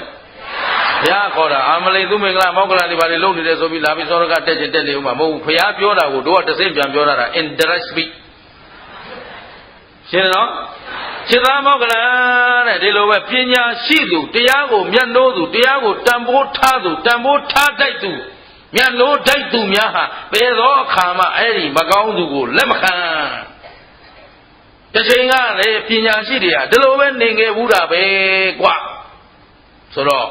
ဘုရားခေါ်တာအာမလိသူမင်္ဂလာမောက္ကလန်တွေဘာတွေလုပ်နေတယ်ဆိုပြီးလာပြီးစောရကတက်ချင်တက်နေဦးမှာမဟုတ်ဘူးဘုရားပြောတာကိုတို့ကတစ်စိမ့်ပြန်ပြောတာ indirect speech ရှင်းနော်จิตမောက္ကလန်တဲ့ဒီလိုပဲပညာရှိသူတရားကိုမျက်နှိုးသူတရားကိုတန်ဖိုးထားသူတန်ဖိုးထားတတ်သူမျက်နှိုးတတ်သူများဟာဘယ်သောအခါမှအဲ့ဒီမကောင်းသူကိုလက်မခံတစ်ချိန်ကလေပညာရှိတွေကဒီလိုပဲနေခဲ့ဘူးတာပဲကွာဆိုတော့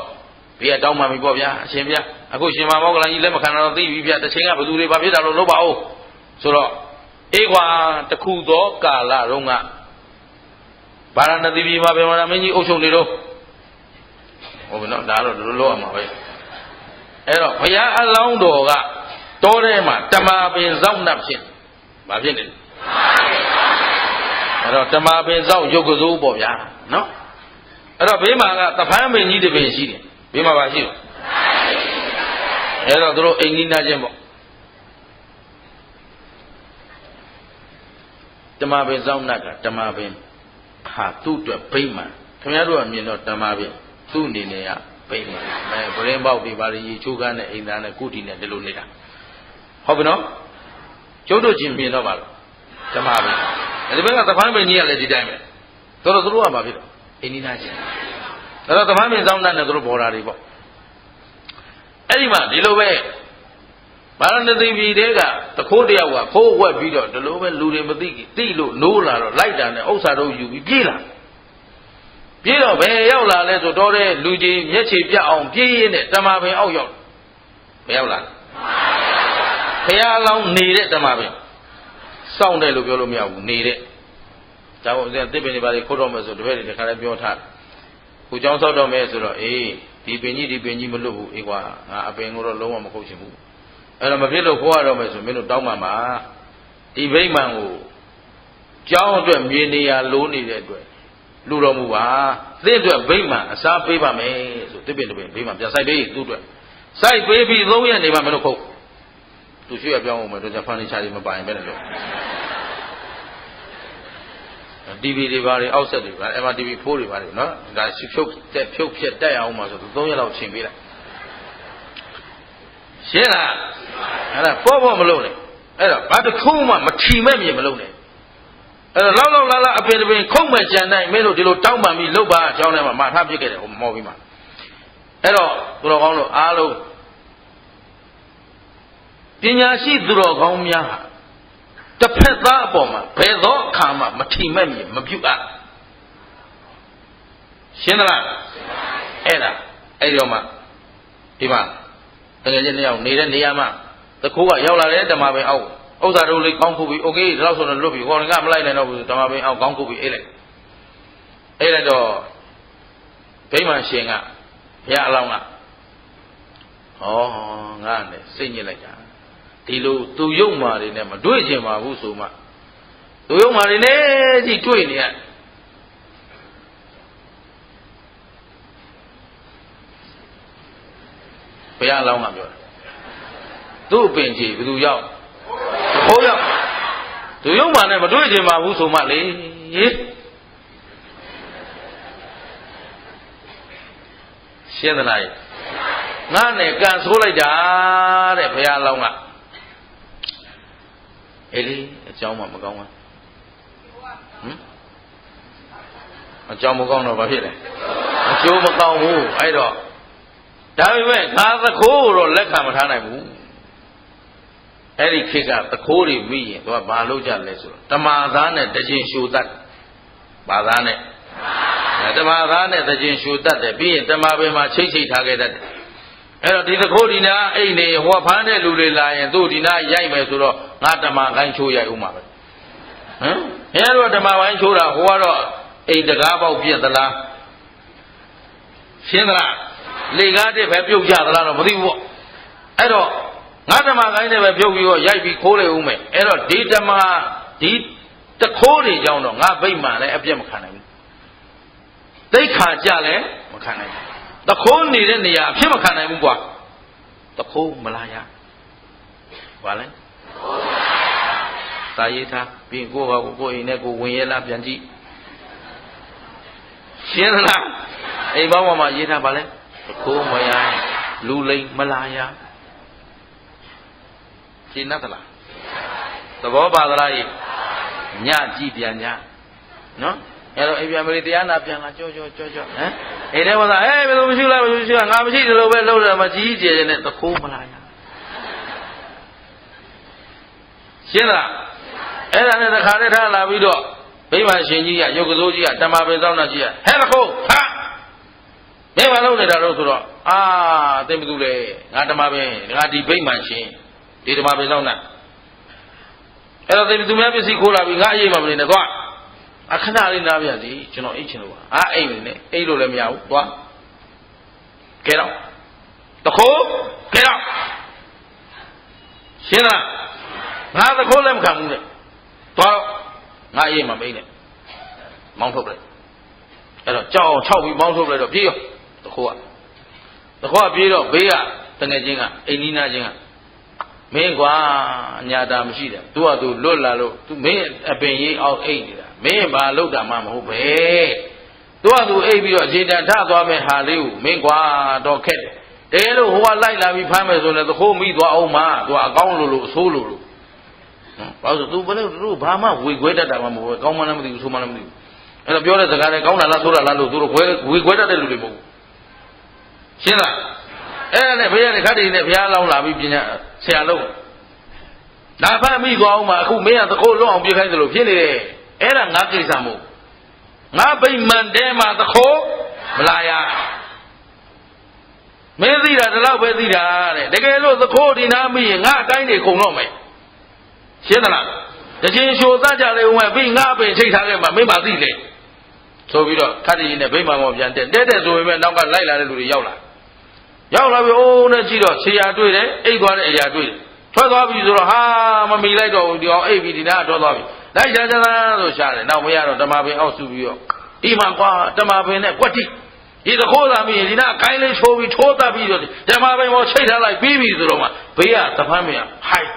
ဘေးကတောင်းမှပြီပေါ့ဗျာအရှင်ဗျာအခုရှင်မောက္ကလန်ကြီးလက်မခံတော့သိပြီဗျာတစ်ချိန်ကဘယ်သူတွေဘာဖြစ်တာလို့လုပ်ပါဦးဆိုတော့အေးကွာတခုသောကာလတုန်းကဗာရာဏသီပြည်မှာဗေမနာမင်းကြီးအုပ်ချုပ်နေတော့ဟုတ်ပြီနော်ဒါတော့ဒီလိုလုပ်ရမှာပဲအဲ့တော့ဘုရားအလောင်းတော်ကတောထဲမှာတမာပင်စောင့်နှပ်ဖြစ်ဘာဖြစ်နေလဲအဲ့တော့တမာပင်စောင့်ရုပ်ကစိုးပေါ့ဗျာနော်အဲ့တော့ဘေးမှာကတဖန်းပင်ကြီးတစ်ပင်ရှိတယ်ဘေးမှာပါရှိတယ် အဲ့တော့သူတို့အိမ်နီးနားချင်းပေါ့ဓမ္မပင်စောင်းနတ်ကဓမ္မပင်ဟာသူ့အတွက်ဗိမာန်ခင်ဗျားတို့ကမြင်တော့ဓမ္မပင်သူ့အနေနဲ့ကဗိမာန်ဗရင်းပေါက်တွေပါရင်ရေချိုးကန်းနဲ့အိမ်သားနဲ့ကုတီနဲ့ဒီလိုနေတာဟုတ်ပြီနော်ကျုပ်တို့ချင်းမြင်တော့ပါလို့ဓမ္မပင်ဒီဘက်ကသဖန်းပင်ကြီးကလည်းဒီတိုင်းပဲတော်တော်သူတို့ကပါဖြစ်တော့အိမ်နီးနားချင်းအဲ့တော့သဖန်းပင်စောင်းနတ်နဲ့သူတို့ဘော်တာတွေပေါ့အဲ့ဒီမှာဒီလိုပဲဗာရဏသီပြည်တဲကတခိုးတယောက်ကခိုးဝက်ပြီးတော့ဒီလိုပဲလူတွေမသိလို့နိုးလာတော့လိုက်တာနဲ့ဥစ္စာတို့ယူပြီးပြေးလာပြေးတော့ဘယ်ရောက်လာလဲဆိုတော့တဲ့လူကြီးမျက်ခြေပြတ်အောင်ပြေးရင်းနဲ့ဓမ္မပင်အောက်ရောက်ဘယ်ရောက်လာဘုရားအလောင်းနေတဲ့ဓမ္မပင်စောင့်တယ်လို့ပြောလို့မရဘူးနေတဲ့ဒါပေါ့ဦးဇင်းတစ်ပင်တွေပါလေခိုးတော့မယ်ဆိုတပည့်တွေတခါလည်းပြောထားခုเจ้าဆောက်တော့မယ်ဆိုတော့အေးဒီပင်ကြီးမလွတ်ဘူးအေးကွာငါအပင်ကိုတော့လုံးဝမခုတ်ချင်ဘူးအဲ့တော့မဖြစ်လို့ခိုးရတော့မယ်ဆိုမင်းတို့တောင်းပါမှာဒီဗိမာန်ကိုကျောင်းအတွက်မြေနေရာလိုနေတဲ့အတွက်လူတော်မူပါသင့်အတွက်ဗိမာန်အစားပေးပါမယ်ဆိုတစ်ပင်ဗိမာန်ပြန်ဆိုင်ပေးသူ့အတွက်စိုက်ပေးပြီး3ရက်နေမှမင်းတို့ခုတ်သူရွှေ့ရပြောင်းအောင်မယ်တို့ဖန်နီချာတွေမပိုင်ပဲလို့TV တွေပါတွေအောက်ဆက်တွေပါ MRTV 4တွေပါတွေနော်ဒါဖြုတ်ဖြတ်တက်အောင်မှာဆိုသူ3ရက်လောက်ချိန်ပေးလိုက်ရှင်းလားအဲ့ဒါပေါ့မလုပ်နဲ့အဲ့တော့ဘာတစ်ခုမှမထီမဲ့မြေမလုပ်နဲ့အဲ့တော့လောက်လာအပင်တပင်ခုံမဲ့ကြံနိုင်မင်းတို့ဒီလိုတောင်းပန်ပြီးလုပ်ပါအကြောင်းထဲမှာထားပြစ်ခဲ့တယ်ဟိုမော်ပြီးမှအဲ့တော့သူတော်ကောင်းတို့အားလုံးပညာရှိသူတော်ကောင်းများဟာတစ်ဖက်သားအပေါ်မှာဘယ်သောအခါမှမထီမဲ့မြေမပြုတ်အပ်ရှင်းသလားအဲ့တော့မှဒီမှာတကယ်ချင်း2ယောက်နေတဲ့နေရာမှာတခိုးကရောက်လာတယ်ဓမ္မပင်အောက်ဥစ္စာတို့လေးကောင်းခုပြီးโอเคဒီလောက်ဆိုတော့လွတ်ပြီဟောကမလိုက်နိုင်တော့ဘူးဓမ္မပင်အောက်ကောင်းခုပြီးအေးလိုက်တော့ဗိမာန်ရှင်ကဘုရားအလောင်းကဟောငါနဲ့စိတ်ညစ်လိုက်တာဒီလိုသူယုံမာတွေနဲ့မတွေ့ချင်ပါဘူးဆိုမှသူယုံမာတွေနဲ့ကြီးတွေ့နေရဘုရားအလောင်းကပြောတယ်သူ့အပင်ကြီးဘယ်သူရောက်ဟိုးရောက်သူယုံမာနဲ့မတွေ့ချင်ပါဘူးဆိုမှလေရှင်းသလားငါနဲ့ကန်ဆိုးလိုက်တာတဲ့ဘုရားအလောင်းကအေးလေအကြောင်းမှမကောင်းဘူးအကြောင်းမကောင်းတော့ဘာဖြစ်လဲအကျိုးမကောင်းဘူးအဲ့တော့ဒါပေမဲ့ငါသခိုးတော့လက်ခံမထားနိုင်ဘူးအဲ့ဒီခေတ်ကသခိုးတွေမိရင်သူကဘာလုပ်ကြလဲဆိုတော့တမာသားနဲ့တခြင်းရှူတတ်ဘာသားနဲ့တမာသားနဲ့တခြင်းရှူတတ်တယ်ပြီးရင်တမာပင်မှာချိတ်ထားခဲ့တတ်တယ်အဲ့တော့ဒီသခိုးဒီနာအိတ်နေဟောဖမ်းတဲ့လူတွေလာရင်သူ့ဒီနာရိုက်မယ်ဆိုတော့ငါဓမ္မကိုင်းချိုးရိုက်ဦးမှာပဲဟမ်အဲတော့ဓမ္မကိုင်းချိုးတာဟိုကတော့အိတ်တကားပေါက်ပြက်သလားရှင်းသလားလေကားတဲ့ပဲပြုတ်ကြသလားတော့မသိဘူးပေါ့အဲ့တော့ငါဓမ္မကိုင်းနဲ့ပဲပြုတ်ပြီးတော့ရိုက်ပြီးခိုးလေဦးမယ်အဲ့တော့ဒီဓမ္မဒီတခိုးတွေကြောင့်တော့ငါဗိမာန်လည်းအပြတ်မခံနိုင်ဘူးသိခါကြလည်းမခံနိုင်ဘူးတခိုးနေတဲ့နေရာအဖြစ်မခံနိုင်ဘူးကွာတခိုးမလာရဘာလဲသာရေးထားပြီးကိုယ့်ဟာကိုယ်အိမ်နဲ့ကိုဝင်ရလားပြန်ကြည့်ရှင်းလားအိမ်ပေါင်းမှာရေးထားပါလဲတခိုးမရလူလိမ်မလာရရှင်းသလားသဘောပါသလားညကြည့်ပြန်ညနော်အဲ့တော့အိမ်ပြန်မလေးတရားနာပြန်လာကြောဟမ်အိမ်ထဲမှာဘယ်လိုမရှိလားငါမရှိတယ်လို့ပဲလုပ်တယ်မကြီးကျယ်တဲ့သခိုးမလာရရှင်းလားအဲ့ဒါနဲ့တခါတည်းထားလာပြီးတော့ဗိမာန်ရှင်ကြီးကရုပ်ကစိုးကြီးကဓမ္မပင်သောနာကြီးကဟဲ့သခိုးဟာမင်းမလုပ်နေတာလို့ဆိုတော့သိမသူလေငါဓမ္မပင်ငါဒီဗိမာန်ရှင်ဒီဓမ္မပင်သောနာအဲ့တော့သိမသူများပစ္စည်းခိုးလာပြီးငါအေးမှမနေနဲ့သွားအခဏလေးနားပြန်စီကျွန်တော်အိတ်ချင်လို့ပါအိတ်နေနဲ့အိတ်လို့လည်းမရဘူးသွားကဲတော့တခိုးကဲတော့ရှင်းလားငါတခိုးလည်းမခံဘူးတဲ့သွားတော့ငါအေးမှမိတ်နဲ့မောင်းထုတ်လိုက်အဲ့တော့ကြောက်အောင်6ပြီးမောင်းထုတ်လိုက်တော့ပြေးရောတခိုးကပြေးတော့ဘေးက တငယ်ချင်းကအိမ်နီးနားချင်းကမင်းကွာညာတာမရှိတယ်သူကသူလွတ်လာလို့သူမင်းအပင်ကြီးအောက်အိတ်နေတာမင်းဘာလုပ်တာမှမဟုတ်ပဲသူကသူအိတ်ပြီးတော့အခြေတန်ထသွားမဲ့ဟာလေးကိုမင်းကွာတော့ခက်တယ်တဲလို့ဟိုကလိုက်လာပြီးဖမ်းမယ်ဆိုရင်သခိုးမိသွားအောင်မှာသူကအကောင်းလို့အဆိုးလို့ဘာလို့သူဘယ်လိုသူဘာမှဝေခွဲတတ်တာမှမဟုတ်ဘူးကောင်းမှလည်းမသိဘူးဆိုးမှလည်းမသိဘူးအဲ့တော့ပြောတဲ့စကားလည်းကောင်းတာလားဆိုးတာလားလို့သူတို့ဝေခွဲတတ်တဲ့လူတွေမဟုတ်ဘူးရှင်းလားအဲ့ဒါနဲ့ဘုရားနဲ့ခတ်တည်နဲ့ဘုရားလောင်းလာပြီးပညာဆရာလုံးလာဖတ်မိသွားအောင်မှာအခုမင်းကသခိုးလွတ်အောင်ပြခိုင်းသလိုဖြစ်နေတယ်အဲ့ဒါငါကိစ္စမဟုတ်ငါဗိမာန်တဲမှာသခိုးမလာရမင်းသိတာဒီလောက်ပဲသိတာတဲ့တကယ်လို့သခိုးဒီနာမိရင်ငါအတိုင်းနေခုံတော့မယ်ရှင်းသလားတချင်းရှိုသကြလေဦးမယ်ပြီးငါအပင်ချိတ်ထားခဲ့မှာမင်းမသိလေဆိုပြီးတော့ခတ်တည်နဲ့ဗိမာန်ပေါ်ပြန်တက်ဆိုပေမဲ့နောက်ကလိုက်လာတဲ့လူတွေရောက်လာပြီအိုးနဲ့ကြည့်တော့ဆရာတွေ့တယ်အိတ်သွားတဲ့အရာတွေ့တယ်ထွက်သွားပြီဆိုတော့ဟာမမီလိုက်တော့ဘူးဒီအောင်အိတ်ပြီးဒီနာထွက်သွားပြီလိုက်ကြဆိုရှာတယ်နောက်မရတော့ဓမ္မပင်အောက်စုပြီးတော့အိမ်မှာကွာဓမ္မပင်နဲ့ကွက်တိဒီသခိုးသာမင်းဒီနာအကိုင်းလေးချိုးပြီးထိုးတတ်ပြီးတော့ဓမ္မပင်ပေါ်ချိတ်ထားလိုက်ပြီးပြီဆိုတော့မှဘေးကတဖမ်းမရဟိုက်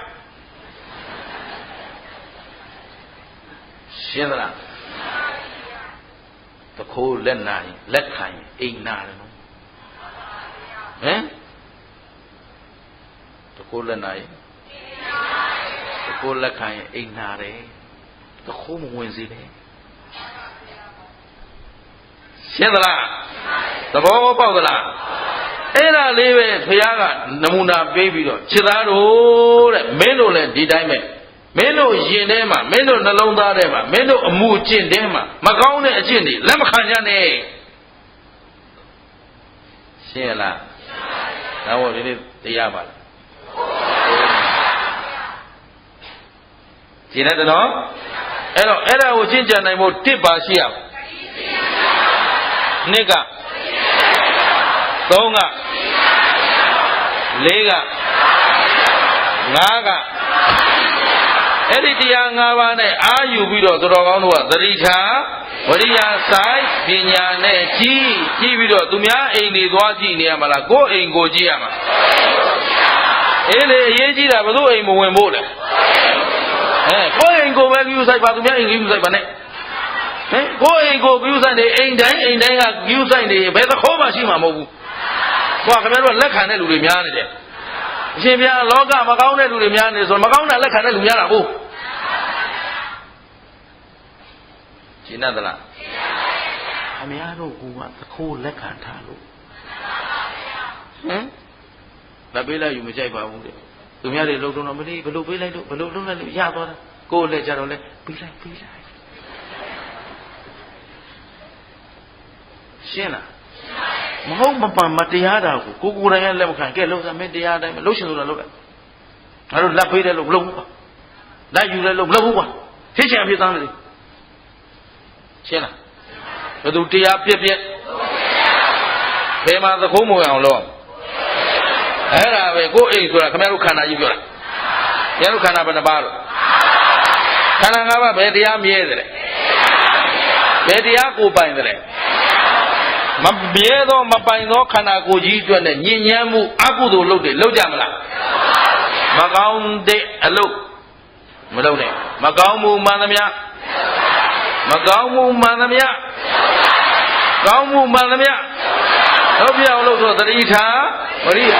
ရှင်းသလားသခိုးလက်နာရင်လက်ခံရင်အိမ်နာတယ်နော်ဟမ်တခိုးလက်နာရင်တခိုးလက်ခံရင်အိမ်နာတယ်တခိုးမဝင်စေနဲ့ရှင်းသလားသဘောပေါက်သလားအဲ့ဒါလေးပဲဘုရားကနမူနာပေးပြီးတော့ခြေသားတို့တဲ့မင်းတို့လည်းဒီတိုင်းပဲမင်းတို့ရင်ထဲမှာမင်းတို့နှလုံးသားထဲမှာမင်းတို့အမှုအကျင့်ထဲမှာမကောင်းတဲ့အကျင့်တွေလက်မခံကြနဲ့ရှင်းလားဒါပေါ့ဒီနေ့တရားပါလားရှင်းတယ်နော်အဲ့တော့အဲ့ဒါကိုရှင်းကြနိုင်ဖို့တစ်ပါရှိရအောင်နှစ်ကသုံးကလေးကငါးကအဲ့ဒီတရား၅ပါးနဲ့အာယူပြီးတော့သူတော်ကောင်းတို့ကသတိထားဝရိယဆိုင်ပညာနဲ့ကြီးပြီးတော့သူများအိမ်တွေသွားကြည့်နေရမလားကိုယ်အိမ်ကိုကြည့်ရမှာအေးလေအရေးကြီးတာဘယ်သူအိမ်မဝင်ဖို့လဲကိုယ်အိမ်ကိုပဲကြည့်ဆိုင်ပါသူများအိမ်ကြည့်ဆိုင်ပါနဲ့ကိုယ်အိမ်ကိုကြည့်ဆိုင်နေအိမ်တိုင်းကကြည့်ဆိုင်နေဘယ်သခိုးမှရှိမှာမဟုတ်ဘူးဟောခင်ဗျားတို့လက်ခံတဲ့လူတွေများနေတယ်အရှင်ဘုရားလောကမကောင်းတဲ့လူတွေများနေဆိုမကောင်းတာလက်ခံတဲ့လူများတာဟုတ်ရှင်းသလားအများတို့ကသခိုးလက်ခံထားလို့လက်ပေးလိုက်ယူမကြိုက်ပါဘူးတဲ့သူများတွေလှုပ်တော့မလေးဘယ်လိုပေးလိုက်လို့ဘယ်လိုလုပ်လိုက်လို့ရသွားတာကိုယ်လက်ကြတော့လဲပေးလိုက်ရှင်းလားမဟုတ်မပန်မတရားတာကိုကိုယ်တိုင်ကလက်မခံကဲလှုပ်စားမင်းတရားတိုင်းမလှုပ်ရှင်ဆိုတာလှုပ်လိုက်ငါတို့လက်ပေးတယ်လို့မလှုပ်ဘူးလက်ယူတယ်လို့မလှုပ်ဘူးကွာဖြစ်ချင်ဖြစ်သားတယ်ရှင်းလားဘယ်သူတရားပြက်ဘယ်မှာသခိုးမဝင်အောင်လုပ်အဲ့ဒါပဲကိုယ်အိမ်ဆိုတာခင်ဗျားတို့ခန္ဓာကြီးပြောတာခင်ဗျားတို့ခန္ဓာဘယ်နှပါလို့ခန္ဓာ၅ပါးဘယ်တရားမြဲတယ်ဘယ်တရားကိုပိုင်တယ်မမြဲသောမပိုင်သောခန္ဓာကိုယ်ကြီးအတွက်နဲ့ညဉ့်ညမ်းမှုအကုသိုလ်လုပ်တယ်လုပ်ကြမလားမကောင်းတဲ့အလုပ်မလုပ်နဲ့မကောင်းမှုမှန်သမျှကောင်းမှုမှန်သမျှဟုတ်ပြအောင်လို့ဆိုသတိထားဝရိယ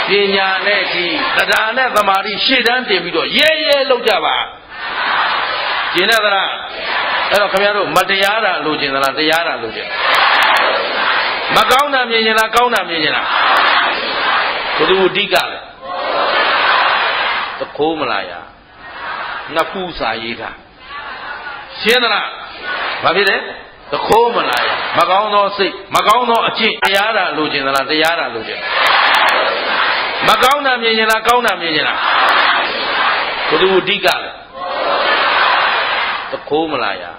ပညာနဲ့ဒီတရားနဲ့သမာဓိရှေ့တန်းတင်ပြီးတော့ရဲလုပ်ကြပါကျင်တဲ့သလားအဲ့တော့ခင်ဗျားတို့မတရားတာလိုချင်သလားတရားတာလိုချင်မကောင်းတာမြင်ရင်လားကောင်းတာမြင်ရင်လားဘယ်သူအဓိကလဲသခိုးမလားယာနှစ်ခုစာရေးတာရှင်းသလားဘာဖြစ်လဲသခိုးမလားယာမကောင်းသောစိတ်မကောင်းသောအကျင့်တရားတာလိုချင်သလားတရားတာလိုချင်မကောင်းတာမြင်ရင်လားကောင်းတာမြင်ရင်လားဘယ်သူအဓိကလဲသခိုးမလားယာ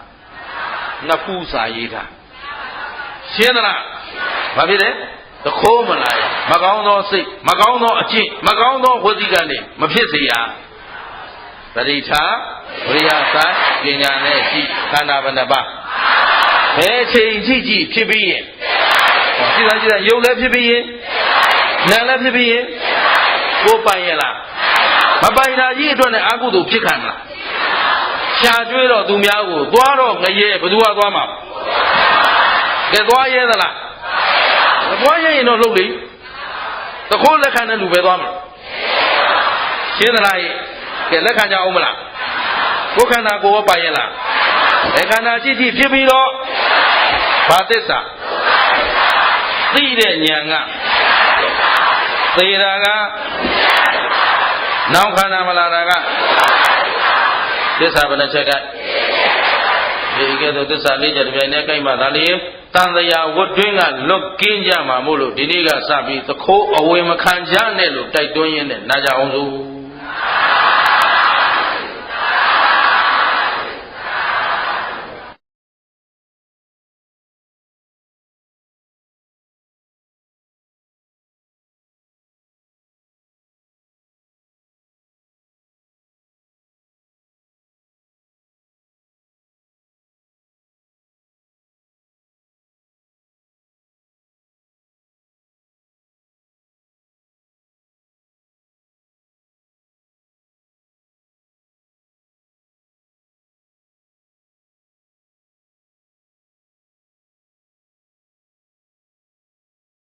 နှစ်ခုစာရေးတာရှင်းသလားဘာဖြစ်လဲသခိုးမလားမကောင်းသောစိတ်မကောင်းသောအကျင့်မကောင်းသောဝစီကံတွေမဖြစ်စေရသတိထားဝိရိယဆိုင်ပညာနဲ့ကြည့်ခန္ဓာဘယ်နှပါဘယ်ချိန်ကြည့်ဖြစ်ပြီးရင်ကြည့်တာရုပ်လည်းဖြစ်ပြီးရင် နာလည်းဖြစ်ပြီးရင်ကိုပိုင်ရလားမပိုင်တာကြီးအတွက်နဲ့အာကုသို့ဖြစ်ခံမလားရှာကျွေးတော့သူများကိုသွားတော့ငရဲဘယ်သူကသွားမှာကဲသွားရဲသလားမသွားရဲရင်တော့လှုပ်လေတခိုးလက်ခံတဲ့လူပဲသွားမှာရှင်းသလားကဲလက်ခံကြအောင်မလားကိုယ်ခန္ဓာကိုယ်ပိုင်ရလားခန္ဓာရှိရှိဖြစ်ပြီးတော့ဘာသစ္စာသိတဲ့ဉာဏ်ကသေတာကနောက်ခန္ဓာမလာတာကသစ္စာဘယ်နှချက်ကဒီကဲတော့သစ္စာလေးချက်တစ်ပြိုင်တည်းကိုက်မှဒါလေးတန်တရားဝတ်တွင်းကလွတ်ကင်းကြမှာမို့လို့ဒီနေ့ကစပြီးသခိုးအဝေမခံကြနဲ့လို့တိုက်တွန်းရင်းနဲ့နာကြအောင်စို့